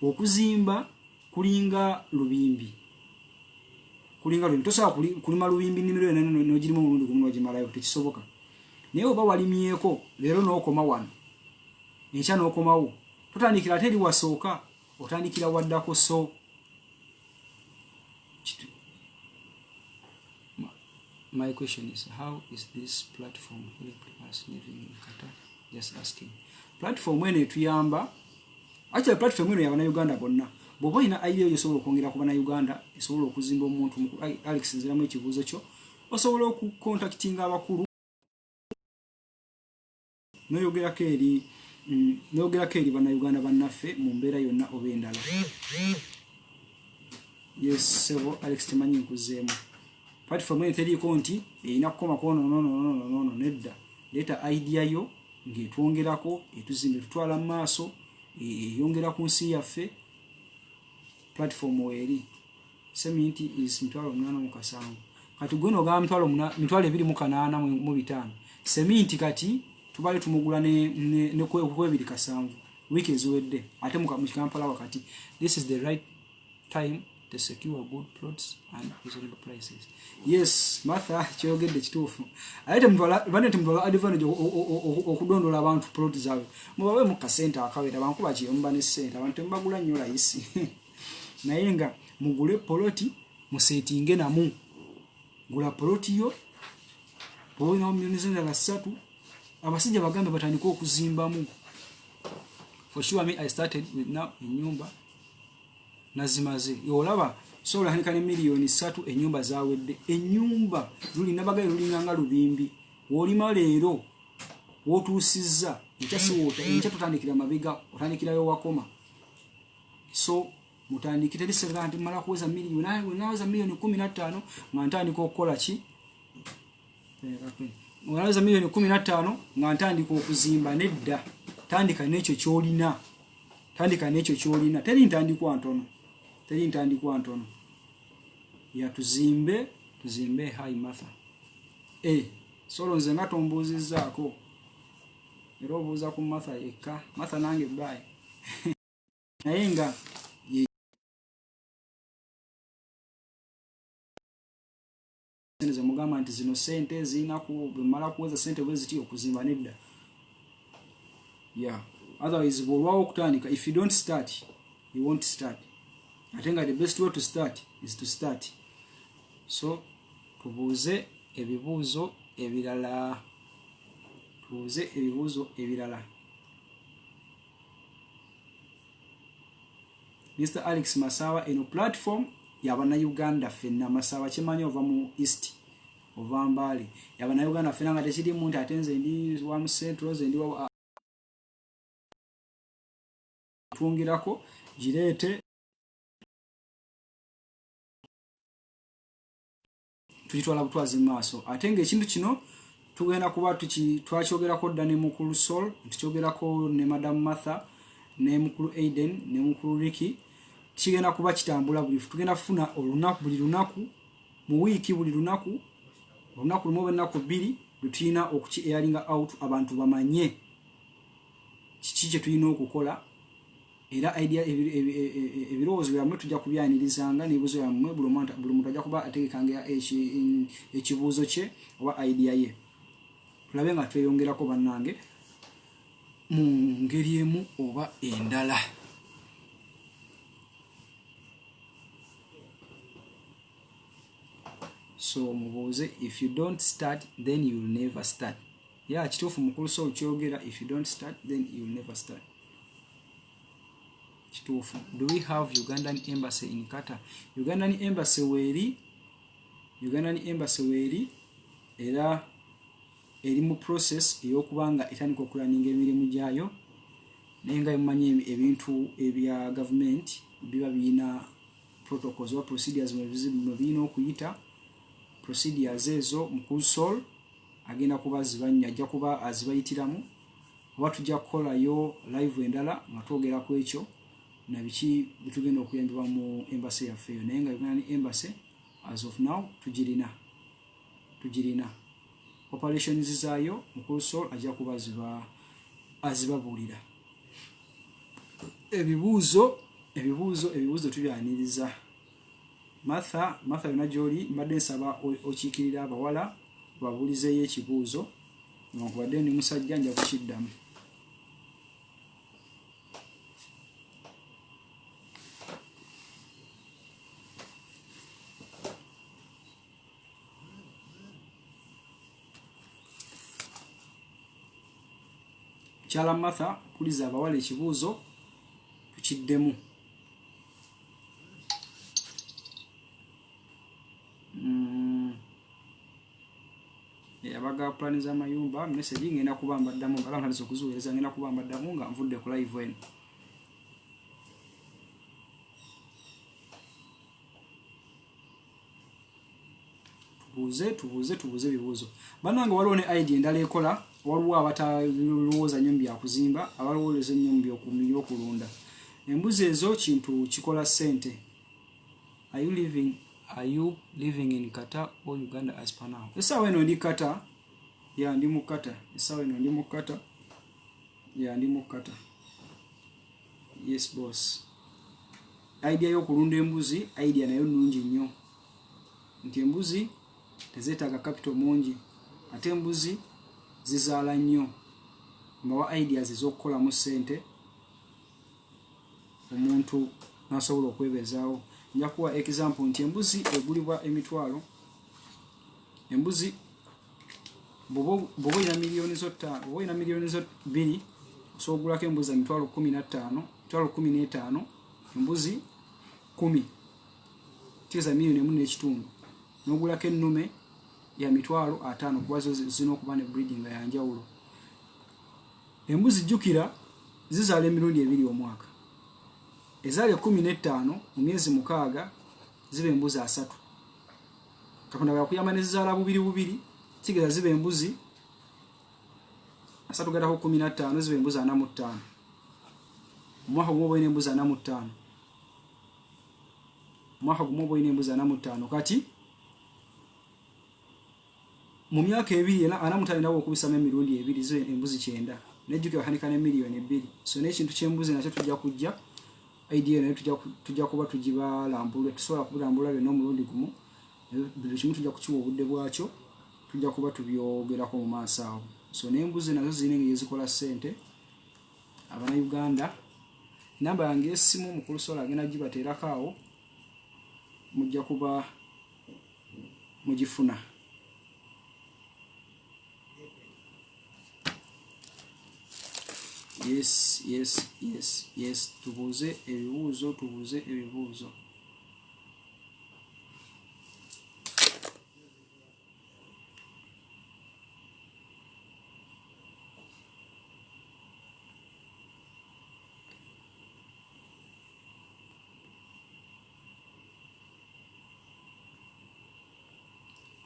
okuzimba kulinga lubimbi tosobola kulima lubimbi nnimiro n'ogirimu omulundi gumu n'ogimalayo tekisoboka naye oba walimyeko leero n'okoma wano enkya n'okomawo totandikira ate eri wasooka otandikira waddako so my question is how is this platform helping us living in Qatar? Just asking. Platform eno etuyamba actually platform eno y'Abannayuganda bonna bw'oba olina idea osobola okwongera ku Bannayuganda esobola okuzimba omuntu Alex nziramu ekibuuzo kyo osobola okukontaktinga abakulu noyogerako eri Bannayuganda bannaffe mu mbeera yonna oba endala. Yes sebo Alex temanyi nkuzeemu platform eno teriiko nti erina kukoma kono nedda leeta idea yo ng'etwongerako etuzimbe tutwala mu maaso eyongera ku nsi yaffe platform weeri seminti is 8,700 kati gwe n'ogamba 2,885 seminti kati tubale tumugula ne kwebiri kasanvu wiiki eziwedde ate mu Kampala wakati. This is the right time to secure good plots and reasonable prices. Yes, Martha kyogedde kituufu. Ate mutwala advantage okudondola abantu plot zaabwe. Mubawe mu kasente akawera bankuba kiyomba ne ssente abantu mbagula nnyo layisi. Naye nga mugule poloti musetinge namu. Gula poloti yo boina milioni 3 abasijja bagambe batandika okuzimbamu. For sure me I started with now enyumba nazimaze olaba sola hanika ne miliyoni 3 enyumba zawedde enyumba lulina bagaye lulinanga lubimbi wolima leero wotuusizza enkya tutandikira mabega otandikirayo wakoma so mutandikire lisera nti mala kuweza miliyoni naweza miliyoni 15 nga ntandika okukola ki unaweza miliyoni 15 nga ntandika okuzimba nedda tandika n'ekyo kyolina teri ntandikwa ntono ya tuzimbe hai Martha solo nze nga tombuuzizzaako era obuuza ku Martha yekka Martha nange bye naye nga nze mugamba nti zino sente zirina bwemala kuweza sente bwe ziti okuzimba nedda otherwise bwolwawo okutandika if you don't start you won't start. I think the best way to start is to start. So tubuuze ebibuuzo ebirala Mr. Alex Masawa eno platform y'Abannayuganda ffenna Masawa kimanyi ova mu East ova Mbale y'Abannayuganda ffenna nga tekirimu nti ate nze ndi wa mu Central nze ndi wa twongirako gireete tukitwala butwazi maaso ate ng'ekintu kino tugenda kuba twakyogerako dda ne mukulu Sol tukyogerako ne Madam Martha ne mukulu Aiden ne mukulu Ricky kigenda kuba kitambula tugenda kufuna buli lunaku mu wiiki buli lunaku lumu oba ennaku 2 lutuyina okuki-airinga out abantu bamanye kiki kye tulina okukola era idea ebirowoozo byammwe tujja kubyanirizanga n'ebibuuzo byammwe buli muntu ajja kuba ategekanga ekibuuzo kye oba idea ye tulabe nga tweyongerako bannange mu ngeri emu oba endala. So mubuuze if you don't start then you will never start. Kituufu mukulu Sol kyogera if you don't start then you will never start. Kituufu. Do we have Ugandan embassy in Qatar? Ugandan embassy weeri era eri mu process ey'okubanga etandika okulaninga emirimu gyayo naye nga mumanyi ebintu ebya government biba birina protocols or procedures mwe birina okuyita procedures ezo mukulu Sol agenda kuba zibanya ajja kuba azibayitiramu oba tujja kukolayo live endala nga twogera ku ekyo na biki bitugenda okuyambibwa mu embassy yaffe eyo naye nga Uganda Embassy as of now tugirina operations zaayo mukulu Sol ajja kuba azibabuulira ebibuuzo tubyaniriza Martha yona gyoli mbadde nsaba okiikirira abawala babuulizeeyo ekibuuzo newankubadde ndi musajja nja kukiddamu Kyala Martha puliza abawala ekibuuzo tukiddemu abaga plani z'amayumba message ngenda kubamba ddamu nga ntandise okuziweereza ngenda kubamba ddamu nga nvudde ku live eno tubuuze ebibuuzo bannange waliwo ne idea endala ekola waliwo abatalowooza nnyo mu byakuzimba abalowooza nnyo mu by'okulunda embuzi ezo kintu kikola ssente. Are you living in Qatar or Uganda as per now? Essaawa eno ndi Qatar. Ya ndi mu Qatar. Essaawa eno ndi mu Qatar. Ya ndi mu Qatar. Yes boss. Idea y'okulunda embuzi, idea nayo nnungi nnyo. Nti embuzi tezeetaaga capital mungi. Ate embuzi zizaala nnyo. Mbawa ideas ez'okukolamu ssente. Omuntu nasobola okwebezaawo. Nja kuwa example nti embuzi egulibwa emitwalo. Embuzi bobo ina milioni zo 5, bobo ina milioni zo 2, so ogulako embuzi emitwalo 15, mitwalo 15, embuzi 10. Tiza milioni emu n'ekitundu. N'ogulako ennume ya mitwalo 5 kuba zo zino okuba ne breeding ya njawulo. Embuzi jjukira zizaala emirundi 2 omwaka. Ezaali 15 mu myezi 6 ziba embuzi 3. Katonda bwakuyamba ne zizaala bubiri kigeza ziba embuzi 3 gadako 15 ziba embuzi 45. Mwaka gumu boyina embuzi 45. Mwaka gumu boyina embuzi 45 kati mu myaka 2 era 45 nawo okubisama emirundi 2 ziba embuzi 9. Nejjukira kanika ne milioni 2. So n'ekintu ky'embuzi nakyo tujja kujja idea nayo tujja kuba tugibalambula tusobola kubulambula bino omulundi gumu buli kimu tujja kukiwa obudde bwakyo tujja kuba tubyogerako mu maaso awo. So n'embuzi nazo zirina engeri ezikola ssente. Abana Uganda namba yange esimu mukulu Sola agenda gibateerako awo mujja kuba mugifuna. Yes. Tubuuze ebibuuzo.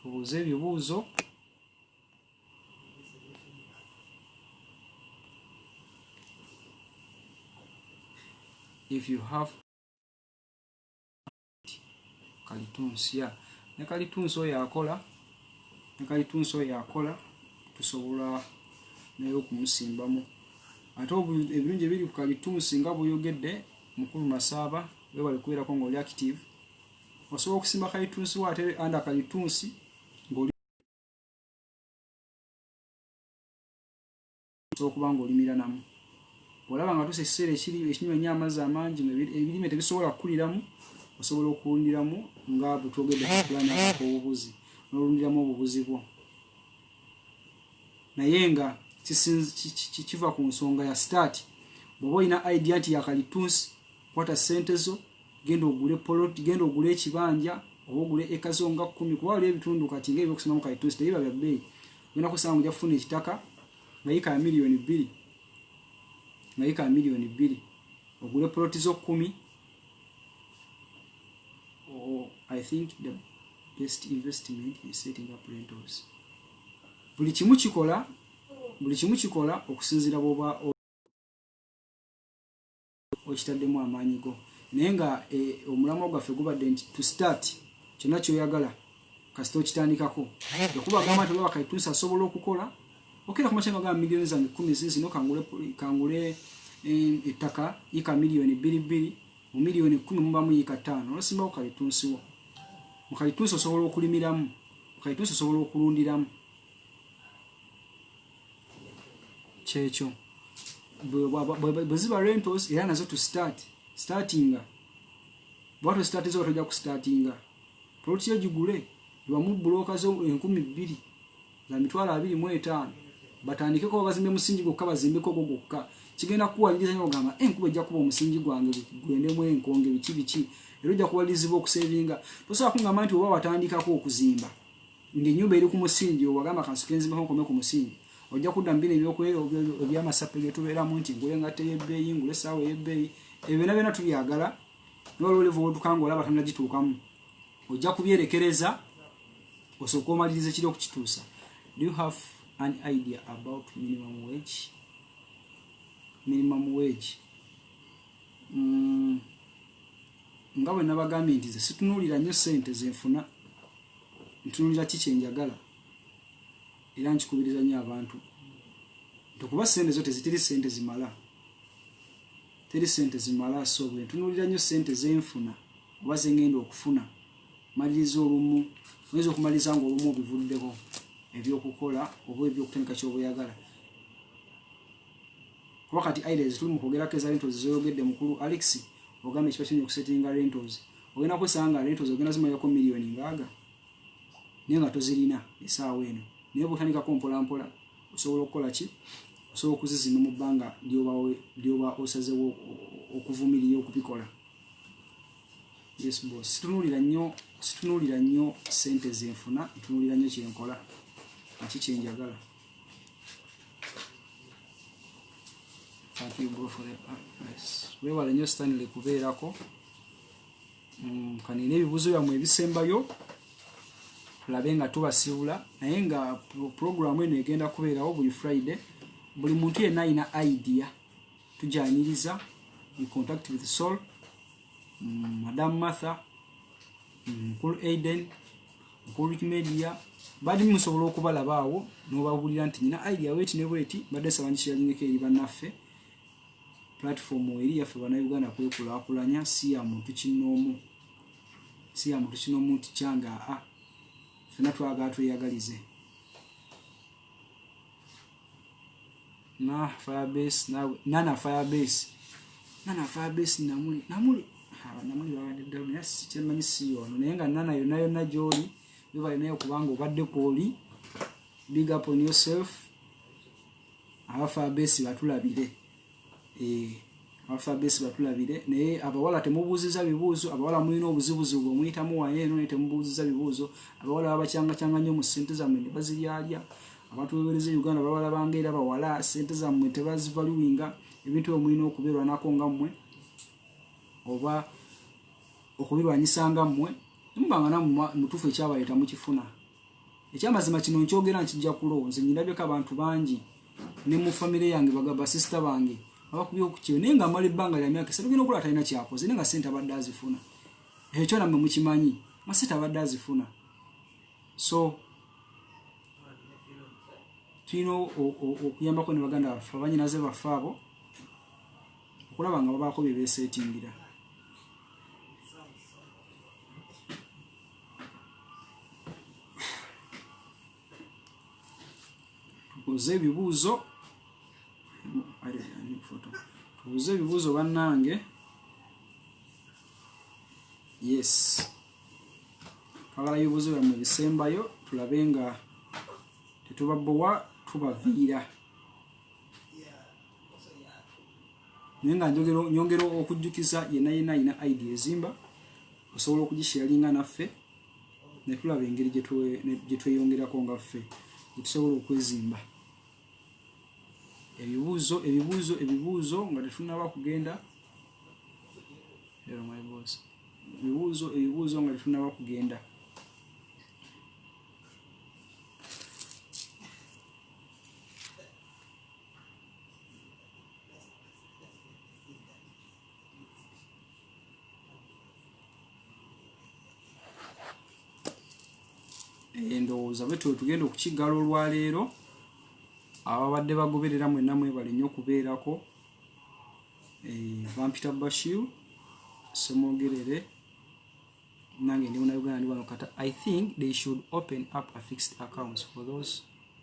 Tubuuze ebibuuzo. If you have Kalitunsi ya ne Kalitunsi oyo yakola tusobola nayo okumusimbamu. Ate ebirungi ebiri ku Kalitunsi nga buyogedde mukulu Masaba we bali kubeerako ng'oli active. Osobola okusimba Kalitunsi waate anda Kalitunsi ng'oli okuba ng'olimira namu. Olaba nga tuse kiseera ekinywa amazzi amangi ebirime tebisobola kukuliramu osobola okulundiramu nga butwogedde ku pulani y'obubuzi n'olundiramu obubuzi bwo. Naye nga kiva ku nsonga ya start. Bw'oba olina idea nti ya Kalitunsi kwata ssente zo genda ogule poloti genda ogule ekibanja oba ogule eka zo nga 10 kuba waliwo ebitundu kati ng'ebyokusimamu Kalitunsi tebiba bya bbeeyi. ogenda kusanga ojja kufuna ekitaka nga yika milioni 2 nga yika milioni 2 ogule ploti zo 10. I think the best investment is setting up rentals. Buli kimu kikola okusinzira boba okitaddemu amaanyi go. Naye nga omulamwa gwaffe gubadde nti to start kyonna kyoyagala kasita okitandikako okuba gamba nti olaba kayituusa asobola okukola okera ku machenga ga milioni zange 10 zino kangule ettaka yika milioni 2 mu milioni 10 mubamu yika 5 olosimbawo kayituusiwo mu kayituusi osobola okulimiramu mu kayituusi osobola okulundiramu kyekyo bwe ziba rentals era nazo to startinga bwato start zo tojja ku startinga ploti yo gigule iwamu bloka zo 12,000 za mitwalo 25 batandike ko bazimbe musingi gokka bazimbeko gokka kigenda kuwaliriza nyo gamba enkuba ejja kuba omusingi gwange gwendemu enkonge biki era ojja kuwalirizibwa okusevinga tosobola kungamba nti oba watandikako okuzimba ng'ennyumba eri ku musingi owagamba kansikenzimbeko nkome ku musingi ojja kudda mbina ebyamasape getubeeramu nti ngule ngatte y'ebbeeyi ngule essaawa y'ebbeeyi ebyo byonna tubyagala n'olw'olevu wetukanga olaba tannagituukamu ojja kubyerekereza osooka omaliriza ekiri okukituusa. Do you have an idea about minimum wage? Nga bwe nabagambye nti situnuulira nnyo ssente zenfuna ntunuulira ki kyenjagala era nkikubiriza nnyo abantu ntokuba ssente zo tezitiri ssente zimala so bwe ntunuulira nnyo ssente zenfuna oba zengenda okufuna maliriza olumu oyinza okumaliriza nga olumu obivuddeko ebyokukola oba ebyokutandika kyobayagala kuba kati ideas tuli mu kwogerako eza rentals zoyogedde mukulu Alex ogamba ekiba kinyi okusettinga rentals ogenda kusanga rentals ogenda zimayako milioni ngaaga naye nga tozirina essaawa eno naye bwotandikako mpolampola osobola okukola ki osobola okuzizima mu bbanga lyoba osazewo okuvumirira okubikola. Yes boss, situnuulira nnyo ssente zenfuna ntunuulira nnyo kyenkola naki kyenjagala. Thank you bro for the advice. Weewale nnyo Stanley kubeerako kanina ebibuuzo byammwe ebisembayo tulabe nga tubasiibula naye nga programu eno egenda kubeerawo buli Friday. Buli muntu yenna alina idea tujaniriza in contact with Soul, Madam Martha, Mkulu Aiden, Mkulu Wikimedia badi musobola okubalaba awo n'obabulira nti nina idea weti ne weti badde sabanyishiranyeko eri bannaffe platform eri yaffe bannayuganda kwekulaakulanya si ya muntu kinoomu nti kyanga ffenna twagala tweyagalize. Nana Firebase namuli babadde ddala naye kyemanyi si yono naye nga Nana yonna gy'oli bibali naye kubanga obadde kwoli big up on yourself. Aba Firebase batulabire naye abawala temubuuziza bibuuzo abawala mulina obuzibuzibu omuyitamu wayeeno naye temubuuziza bibuuzo abawala babacyangacanga nnyo mu ssente zammwe ne baziryalya abantu bebereza Uganda bawala bange era bawala ssente zammwe tebazivaluwinga ebintu byo mulina okubirwanako nga mmwe oba okubirwanyisa nga mmwe mubanga namwe mutuufu ekyabaleeta mukifuna. Ekyamazima kino nkyogera nkijja kulo nze nyirabyeko abantu bangi ne mu famire yange bagaba sister bange abakubye okukyo naye nga amala ebbanga lya myaka 7 gino okulaba talina kyakoze naye nga ssente abadde azifuna ekyo nammwe mukimanyi masente abadde azifuna. So tulina okuyambako ne baganda baffe abanyinaze baffe abo okulaba nga babaako bye beesetingira. Tubuuze ebibuuzo bannange. Yes, twagala ebibuuzo byammwe bisembayo tulabe nga tetubabowa tubaviira naye nga nyongera okujjukiza yenna alina idea ezimba osobola okugisharinga naffe ne tulaba engeri gye tweyongerako nga ffe. tusobola okwezimba. Ebibuuzo nga tetunaba kugenda. Hello my boss. Ebibuuzo nga tetunaba kugenda. Endowooza bwe tugenda okukiggala olwaleero. Ababadde bagoberera mwenna mwebale nnyo okubeerako. Bampita Bashir Semwogerere nange ndi Munnayuganda ndi wano kata. I think they should open up a fixed accounts for those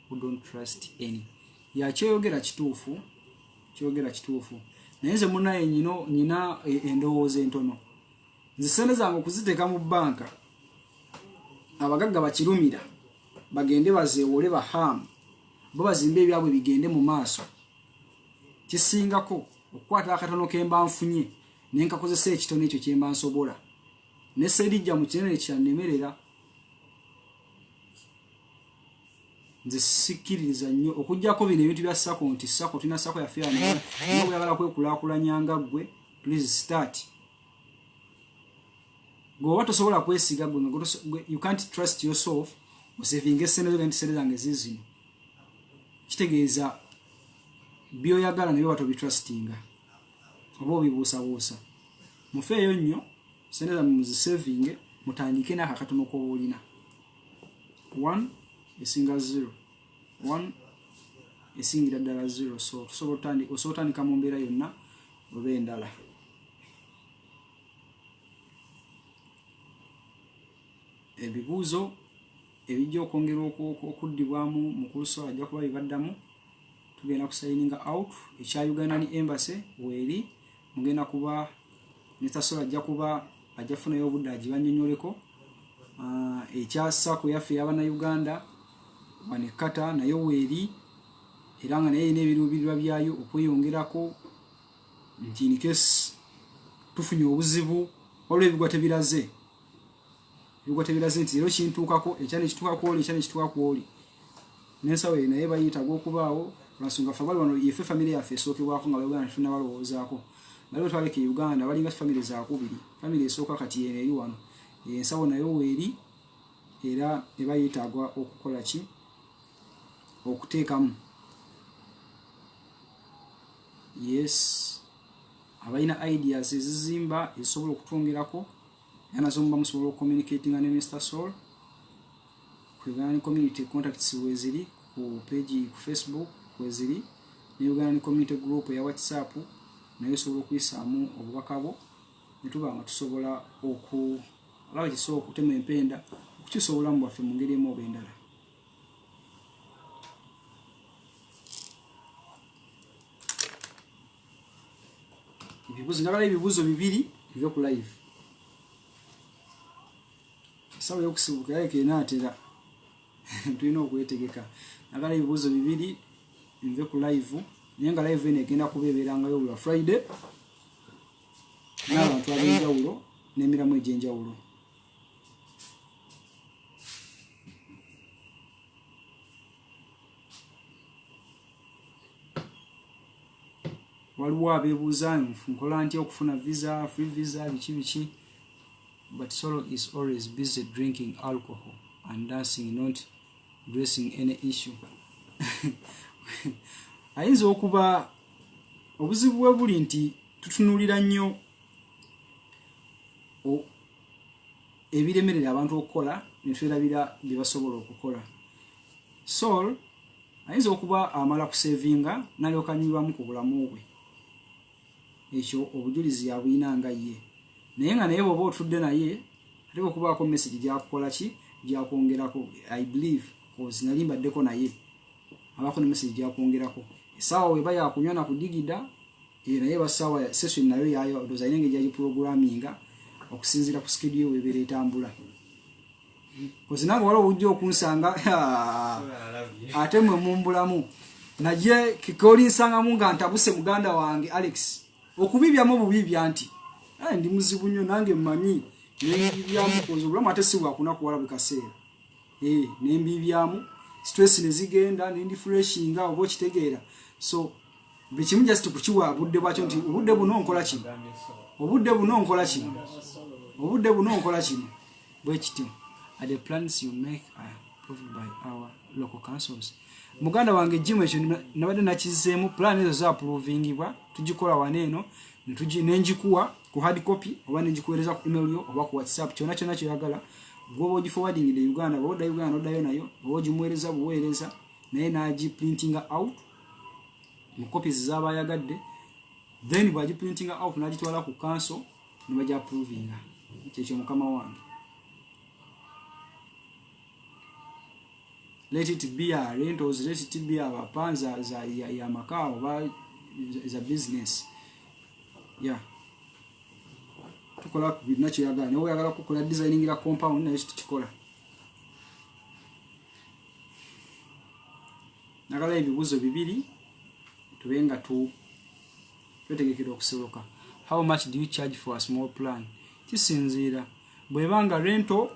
who don't trust any. Kyeyogera kituufu. Naye nze munnaye nyina endowooza entono. Nze sente zange okuziteeka mu bbanka abagagga bakirumira bagende bazeewole bahamu bo bazimbe ebyabwe bigende mu maaso. Kisingako okukwata akatono kemba nfunye nenkakozesa ekitono ekyo kyemba nsobola ne serijja mu kinene kyannemerera. Nze sikkiririza nnyo okujjako bino ebintu bya sako nti sako tulina sako yaffe naye oyagala kwekulaakulanya nga ggwe please start. Gwe tosobola kwesiga gwe you can't trust yourself osevinga essente zo nti sente zange zizino. Kitegeeza byoyagala nabyo batobitrustinga oba obibuusabuusa. Mufeeyo nnyo sente zammwe muzisevinge mutandike n'akakatono k'obuulina. 1 esinga 0 1 esingira ddala 0 so osobola otandika mu mbeera yonna oba endala. Ebibuuzo ebijja okwongera okuddibwamu mu kuluso ajja kuba bibaddamu. Tugenda kusayininga out ekya Ugandan Embassy weeri mugenda kuba netasola ajja funayo obudde agibannyonnyoleko. Ekya sako yaffe y'Abannayuganda wanekata nayo weeri era nga naye erina ebiruubirirwa byayo okweyongerako nti in case tufunye obuzibu olwo ebigwa tebiraze nti leero kintuukako ekyane kituukako oli ekyane kituukako oli n'ensawo eyo naye bayitagwa okubaawo lwansonga ffe bali wano yeffe famire yaffe esookebwako nga Bayuganda tetulina balowoozaako. Bali bwe twaleka Uganda balinga famire zaakubiri. Famire esooka kati eno eri wano ensawo nayo weeri era eba yeetagwa okukola ki okuteekamu. Yes abalina ideas ezizimba ezisobola okutwongerako nazo muba musobola okucommunicatinga ne Mr. Sol ku Ugandan Community Contacts weziri ku page ku Facebook weziri ne Ugandan Community Group ya WhatsApp nayo sobola okuyisaamu obubaka bwo ne tuba nga tusobola okulaba kisobola okutema empenda okukyusa obulamu bwaffe mu ngeri emu oba endala. Njagala ebibuuzo bibiri bive ku live. Sawa yokusibuka yake inaatera tulina okwetegeka. Njagala ebibuuzo bibiri bive ku live. Nyenga live ene egenda kubeeberangayo buli Friday n'abantu ab'enjawulo n'emiramu egy'enjawulo. Waliwo abeebuuza nkola ntya okufuna visa, free visa, biki. But Solo is always busy drinking alcohol and dancing, not addressing any issue. Ayinza okuba obuzibu bwe buli nti tutunulira nnyo ebiremerera abantu okukola ne twerabira bye basobola okukola. Sol ayinza okuba amala kusevinga n'alyoka anyulwamu ku bulamu bwe. Ekyo obujulizi yabuyina nga ye. Naye nga naye bw'oba otudde naye ate okubaako message gyakukola ki gyakwongerako. I believe cause nali mbaddeko naye abaako ne message gyakwongerako. Essaawa weba yakunywa na kudigida naye basaawa session nayo yayo dozaine ngeri yayi programminga okusinzira ku schedule webeera etambula. Cause nange waliwo ojja okunsanga ate mwe mumbulamu naye kikolisangamu nga ntabuse muganda wange Alex okubibyamu obubibya nti ndi muzibu nnyo nange mmanyi nembibyamu koza obulamu ate si bwakunakuwala bwe kaseera nembibyamu stress nezigenda nendi freshing obo kitegeera. So bikimu just kuchiwa budde bwacho nti obudde buno nkola kino, obudde buno nkola kino, obudde buno nkola kino bwe kityo. Are the plans you make are approved by our local councils? Muganda wange Jim ekyo nabadde nakizeemu plan ezo za approvingibwa tugikola waneeno nenjikuwa ku hard copy oba nenjikuweereza ku email yo oba ku WhatsApp kyona kyona kyoyagala gwoba ogi forwarding the Uganda oba Uganda odayo nayo oba ogimuweereza buweereza naye nagi printing out mu copies z'abayagadde then bwagi printing out nagitwala ku council nebajja approvinga kyekyo mukama wange. Let it be a rentals, let it be a panza ya makao oba za business. Yeah. Tukola kubina kyoyagala nawe oyagala kukola designing la compound nayo tukikola. Nagala ebibuzo bibiri tubenga twetegekera okusoboka. How much do you charge for a small plan? Kisinziira bwebanga rento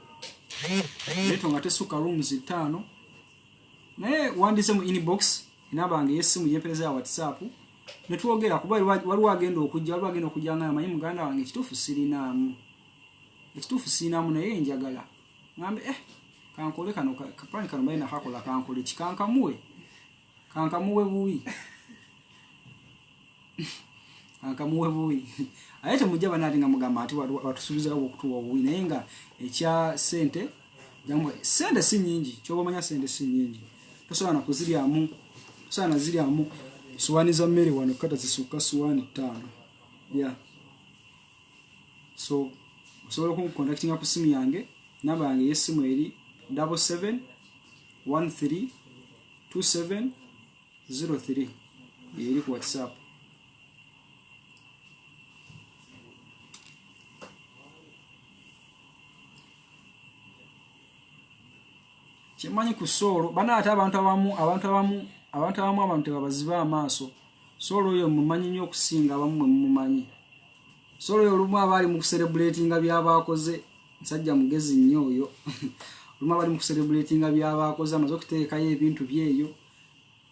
nga tesuka rooms 5 naye wandise mu inbox inabange yesimu yempereza ya WhatsApp netwogera kuba waliwo agenda okujja nga amanyi muganda wange ekituufu sirinamu naye njagala ngambe kankole kano kapani kano bayina kakola kankole kikankamuwe buwi kankamuwe buwi aye temujja banati nga mugamba ati watusubizawo okutuwa buwi naye nga ekya sente sente si nyingi kyobamanya sente si nyingi tosobola kuziryamu ziryamu suwani za mmere wano kata zisuka suwani 5. Yeah. So osobola kuncontactinga ku simu yange namba yange yesimu eri 77132703 eri ku WhatsApp. Kimanyi ku solo bana ate abantu abamu tebabaziba amaaso. Solo oyo mumanyi nnyo okusinga abamu mumanyi. Solo oyo olumu abali mu celebratinga byabakoze nsajja mugezi nnyo oyo. Olumu abali mu celebratinga byabakoze amaze okuteekayo ebintu byeyo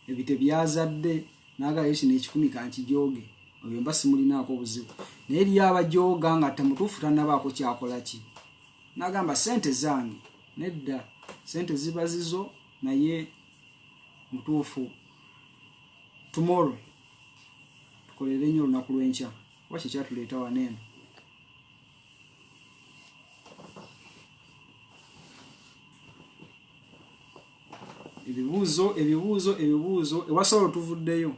ebite byazadde naga yeshi n'ekikumi kanti joge oyo mbasi mulinaako obuzibu naye lyabajooga nga tamutuufu tannabaako kyakola ki nagamba sente zange nedda sente ziba zizo naye mutuufu tomorrow tukolere nnyo olunaku lw'enkya kuba kyekyatuleeta waneeno. Ebibuuzo ewasolo tuvuddeyo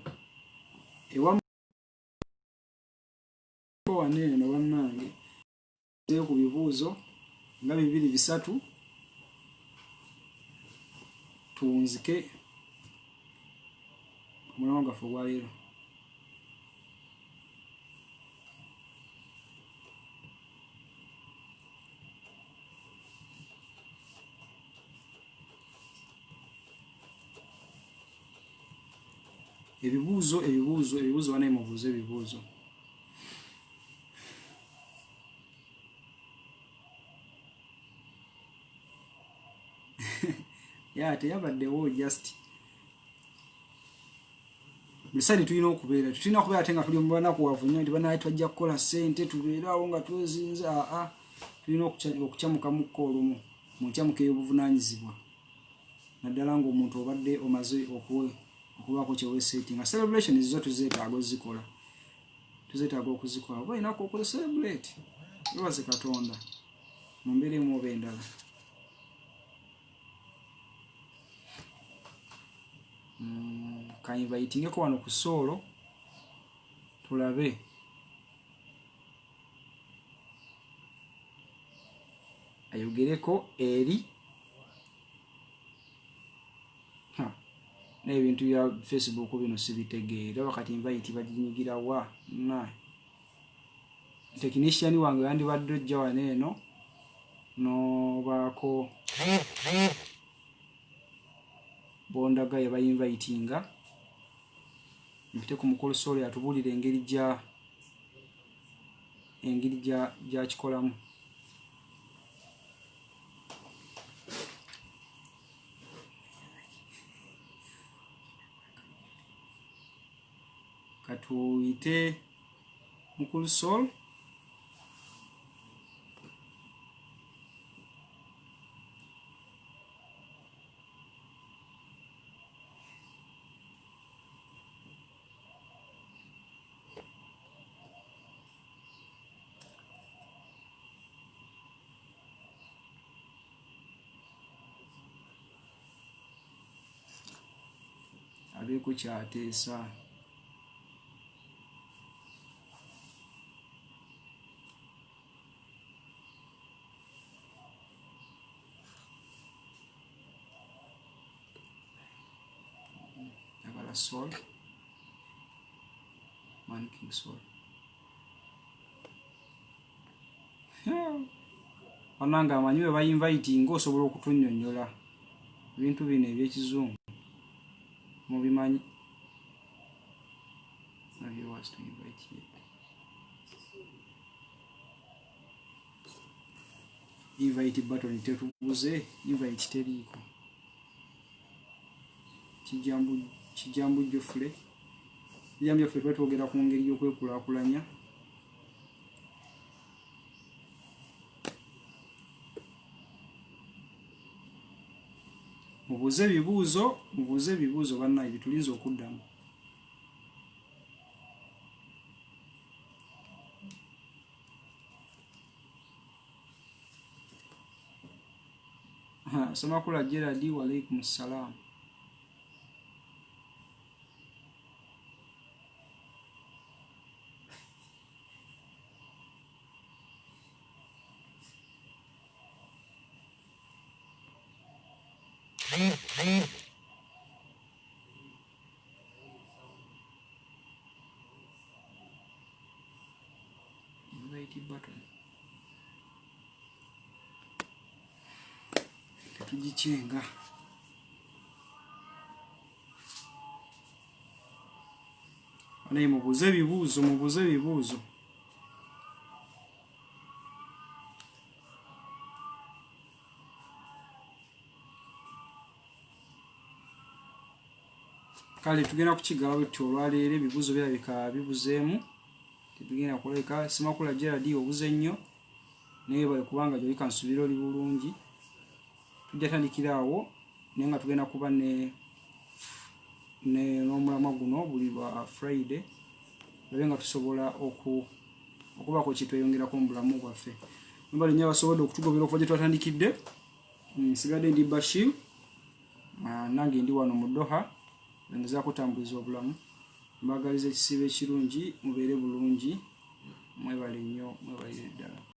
waneeno bannange ku bibuuzo nga 2-3 tunzike omulamo gaffe ogwaleero. Ebibuuzo wane mubuuze ebibuuzo. Ya teyabaddewo just misali tulina okubeera ate nga tuli mu banaku wavunnyo nti banaye twajja kukola ssente tubeerawo nga twezinza tulina okukyamuka mukko olumu mu nkyamuka ey'obuvunaanyizibwa naddala ng'omuntu obadde omaze okubaako kyeweeseeti nga celebration zizo tuzeetaaga okuzikola oba olinaku okola celebrate webaze Katonda mu mbeera emu oba endala. Kanyinvitingeko wano ku solo tulabe ayogereko eri n'ebintu bya Facebook bino sibitegeera wakati invite baginyigira wa na technician wange yandibadde ojja waneeno nobaako bondaga yabayinvitinga mpite ku mukolo solo yatubuulira engeri gya kikolamu. katuyite mukulu Sol abeeko kyateesa. Agala Sol, Man King Sol. Wananga amanyi we bayinviting osobola okutunnyonnyola ebintu bino eby'ekizungu mubimanyi. Invite button tetubuze, invite teriiko. Kijambu Jofule twetwogera ku ngeri y'okwekulaakulanya. Mubuuze ebibuuzo bannaye bitulinze okuddamu. Samakula Gerard, wa alaikum salam. Invite button tetugicyenga. Naye mubuuze ebibuuzo. Kale tugenda kukigala bwetyo olwaleero, ebibuuzo birabika bibuzeemu, tebigenda kuleka. Samakula Gerard obuze nnyo naye bali kubanga gyolika nsubira oli bulungi. Tujja tandikira awo naye nga tugenda kuba n'omulamwa guno buli lwa Friday, olabe nga tusobola okubaako kyetweyongerako mu bulamu bwaffe. Mbali nnyo abasobodde okutugobera okuva gye twatandikidde. Nsigadde ndi Bashir, nange ndi wano mu Doha ngezaako kutambuliza obulamu. Mbagaliza ekisiibo ekirungi, mubeere bulungi, mwebale nnyo, mwebalire ddala.